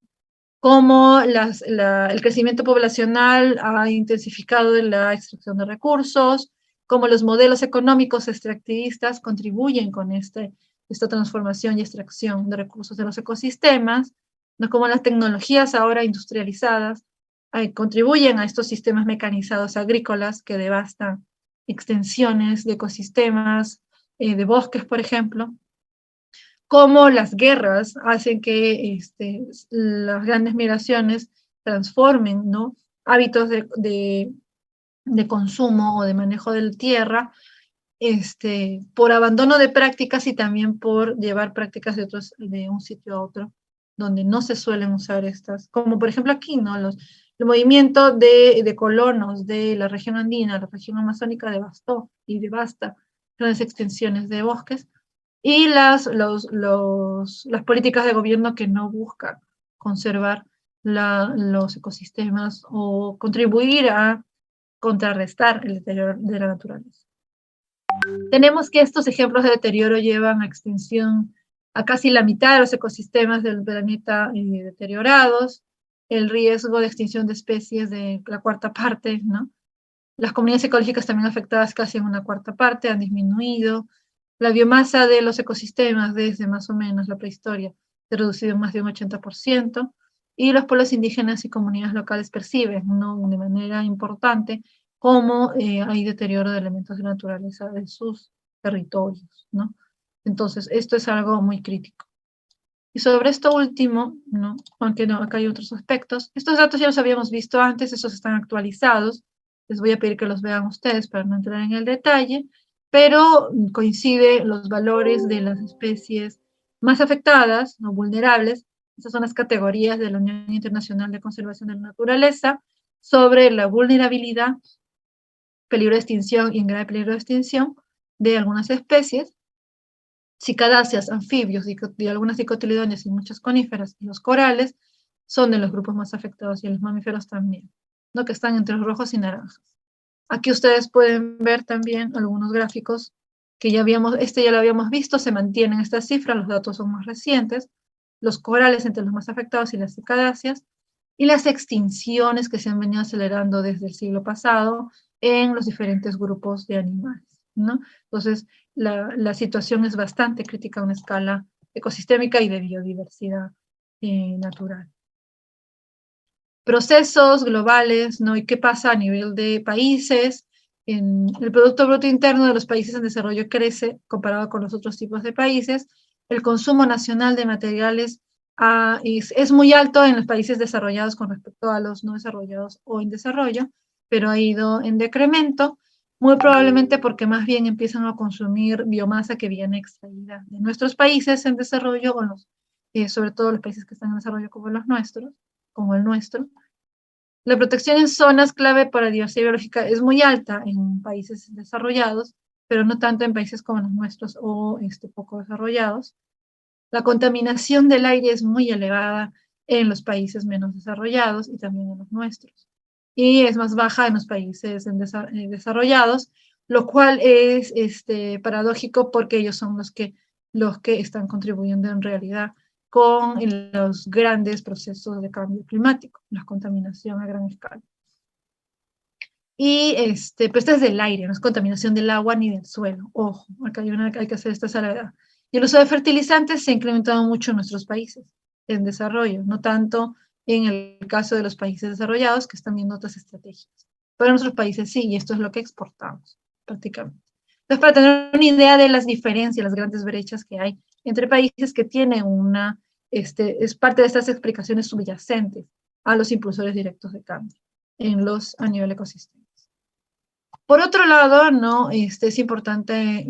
Cómo el crecimiento poblacional ha intensificado la extracción de recursos, cómo los modelos económicos extractivistas contribuyen con esta transformación y extracción de recursos de los ecosistemas, ¿no? Cómo las tecnologías ahora industrializadas contribuyen a estos sistemas mecanizados agrícolas que devastan extensiones de ecosistemas, de bosques, por ejemplo. Cómo las guerras hacen que las grandes migraciones transformen, ¿no? Hábitos de consumo o de manejo de la tierra, por abandono de prácticas y también por llevar prácticas de un sitio a otro, donde no se suelen usar estas, como por ejemplo aquí, ¿no? El movimiento de colonos de la región andina, la región amazónica devastó y devasta grandes extensiones de bosques, y las políticas de gobierno que no buscan conservar los ecosistemas o contribuir a contrarrestar el deterioro de la naturaleza. Tenemos que estos ejemplos de deterioro llevan a extinción a casi la mitad de los ecosistemas del planeta deteriorados, el riesgo de extinción de especies de la 1/4 parte, ¿no? Las comunidades ecológicas también afectadas casi en una 1/4 parte han disminuido. La biomasa de los ecosistemas desde más o menos la prehistoria se ha reducido en más de un 80%, y los pueblos indígenas y comunidades locales perciben, ¿no? De manera importante cómo hay deterioro de elementos de naturaleza de sus territorios, ¿no? Entonces, esto es algo muy crítico. Y sobre esto último, ¿no? Aunque no, acá hay otros aspectos. Estos datos ya los habíamos visto antes, estos están actualizados. Les voy a pedir que los vean ustedes para no entrar en el detalle, pero coincide los valores de las especies más afectadas, no vulnerables. Estas son las categorías de la Unión Internacional de Conservación de la Naturaleza sobre la vulnerabilidad, peligro de extinción y en grave peligro de extinción de algunas especies, cicadáceas, anfibios y algunas dicotiledóneas y muchas coníferas y los corales son de los grupos más afectados y los mamíferos también, ¿no? Que están entre los rojos y naranjas. Aquí ustedes pueden ver también algunos gráficos que ya habíamos, ya lo habíamos visto, se mantienen estas cifras, los datos son más recientes, los corales entre los más afectados y las cicadáceas, y las extinciones que se han venido acelerando desde el siglo pasado en los diferentes grupos de animales, ¿no? Entonces, la situación es bastante crítica a una escala ecosistémica y de biodiversidad natural. Procesos globales, ¿no? ¿Y qué pasa a nivel de países? El Producto Bruto Interno de los países en desarrollo crece comparado con los otros tipos de países. El consumo nacional de materiales es muy alto en los países desarrollados con respecto a los no desarrollados o en desarrollo, pero ha ido en decremento, muy probablemente porque más bien empiezan a consumir biomasa que viene extraída de nuestros países en desarrollo, o sobre todo los países que están en desarrollo como los nuestros, como el nuestro. La protección en zonas clave para diversidad biológica es muy alta en países desarrollados, pero no tanto en países como los nuestros o poco desarrollados. La contaminación del aire es muy elevada en los países menos desarrollados y también en los nuestros. Y es más baja en los países desarrollados, lo cual es paradójico porque ellos son los que están contribuyendo en realidad con los grandes procesos de cambio climático, la contaminación a gran escala. Y pues esto es del aire, no es contaminación del agua ni del suelo. Ojo, acá hay que hacer esta salvedad. Y el uso de fertilizantes se ha incrementado mucho en nuestros países en desarrollo, no tanto en el caso de los países desarrollados que están viendo otras estrategias. Pero en nuestros países sí, y esto es lo que exportamos prácticamente. Entonces, para tener una idea de las diferencias, las grandes brechas que hay entre países que tienen es parte de estas explicaciones subyacentes a los impulsores directos de cambio a nivel ecosistémico. Por otro lado, ¿no? Es importante,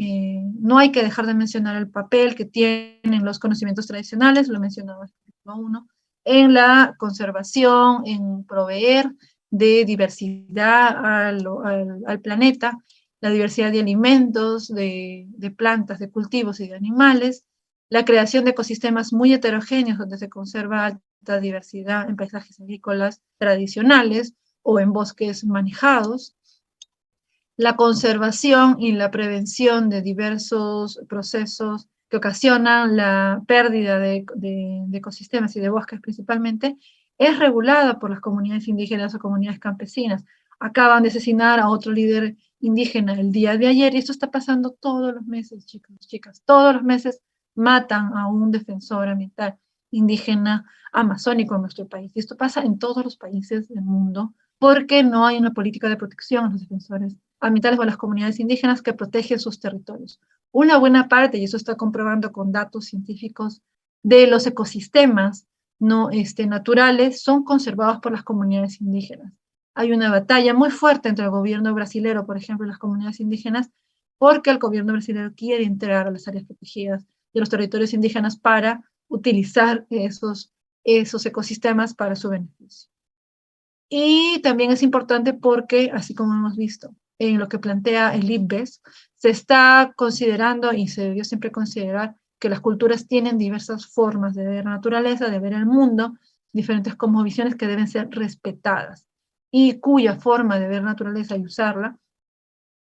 no hay que dejar de mencionar el papel que tienen los conocimientos tradicionales, lo mencionaba en el capítulo 1, en la conservación, en proveer de diversidad al planeta, la diversidad de alimentos, de plantas, de cultivos y de animales, la creación de ecosistemas muy heterogéneos donde se conserva alta diversidad en paisajes agrícolas tradicionales o en bosques manejados, la conservación y la prevención de diversos procesos que ocasionan la pérdida de ecosistemas y de bosques principalmente, es regulada por las comunidades indígenas o comunidades campesinas. Acaban de asesinar a otro líder indígena el día de ayer y esto está pasando todos los meses, chicos, chicas. Todos los meses matan a un defensor ambiental indígena amazónico en nuestro país. Y esto pasa en todos los países del mundo porque no hay una política de protección a los defensores ambientales o a las comunidades indígenas que protegen sus territorios. Una buena parte, y eso está comprobando con datos científicos, de los ecosistemas naturales son conservados por las comunidades indígenas. Hay una batalla muy fuerte entre el gobierno brasilero, por ejemplo, y las comunidades indígenas, porque el gobierno brasilero quiere integrar a las áreas protegidas de los territorios indígenas para utilizar esos ecosistemas para su beneficio. Y también es importante porque, así como hemos visto, en lo que plantea el IPBES, se está considerando y se debió siempre considerar que las culturas tienen diversas formas de ver la naturaleza, de ver el mundo, diferentes cosmovisiones que deben ser respetadas y cuya forma de ver la naturaleza y usarla,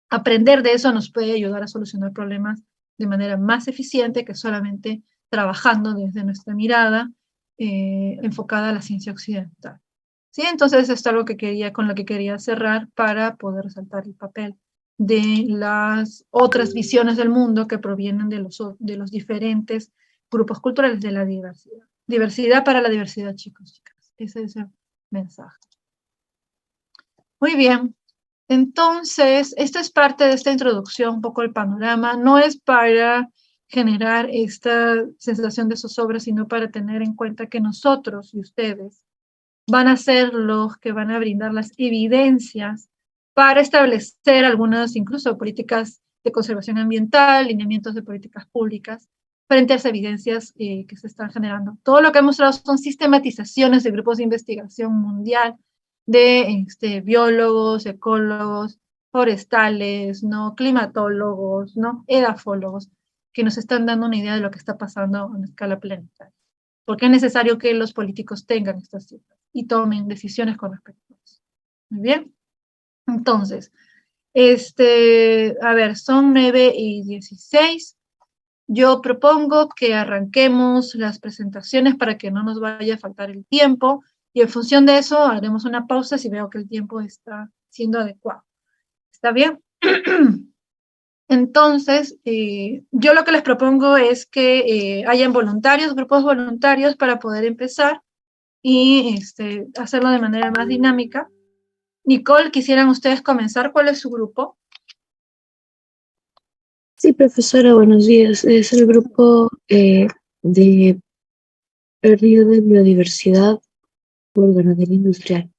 aprender de eso nos puede ayudar a solucionar problemas de manera más eficiente que solamente trabajando desde nuestra mirada enfocada a la ciencia occidental. ¿Sí? Entonces, esto es algo con lo que quería cerrar para poder resaltar el papel de las otras visiones del mundo que provienen de los diferentes grupos culturales de la diversidad. Diversidad para la diversidad, chicos, chicas. Ese es el mensaje. Muy bien. Entonces, esta es parte de esta introducción, un poco el panorama. No es para generar esta sensación de zozobra, sino para tener en cuenta que nosotros y ustedes van a ser los que van a brindar las evidencias para establecer algunas, incluso políticas de conservación ambiental, lineamientos de políticas públicas, frente a las evidencias que se están generando. Todo lo que he mostrado son sistematizaciones de grupos de investigación mundial, de biólogos, ecólogos, forestales, ¿no? Climatólogos, ¿no? Edafólogos, que nos están dando una idea de lo que está pasando en escala planetaria. Porque es necesario que los políticos tengan estas cifras y tomen decisiones con respecto a eso. Muy bien. Entonces, a ver, son 9:16. Yo propongo que arranquemos las presentaciones para que no nos vaya a faltar el tiempo y en función de eso haremos una pausa si veo que el tiempo está siendo adecuado. ¿Está bien? Entonces, yo lo que les propongo es que hayan voluntarios, grupos voluntarios para poder empezar y hacerlo de manera más dinámica. Nicole, ¿quisieran ustedes comenzar? ¿Cuál es su grupo? Sí, profesora, buenos días. Es el grupo de pérdida de biodiversidad por ganadería industrial.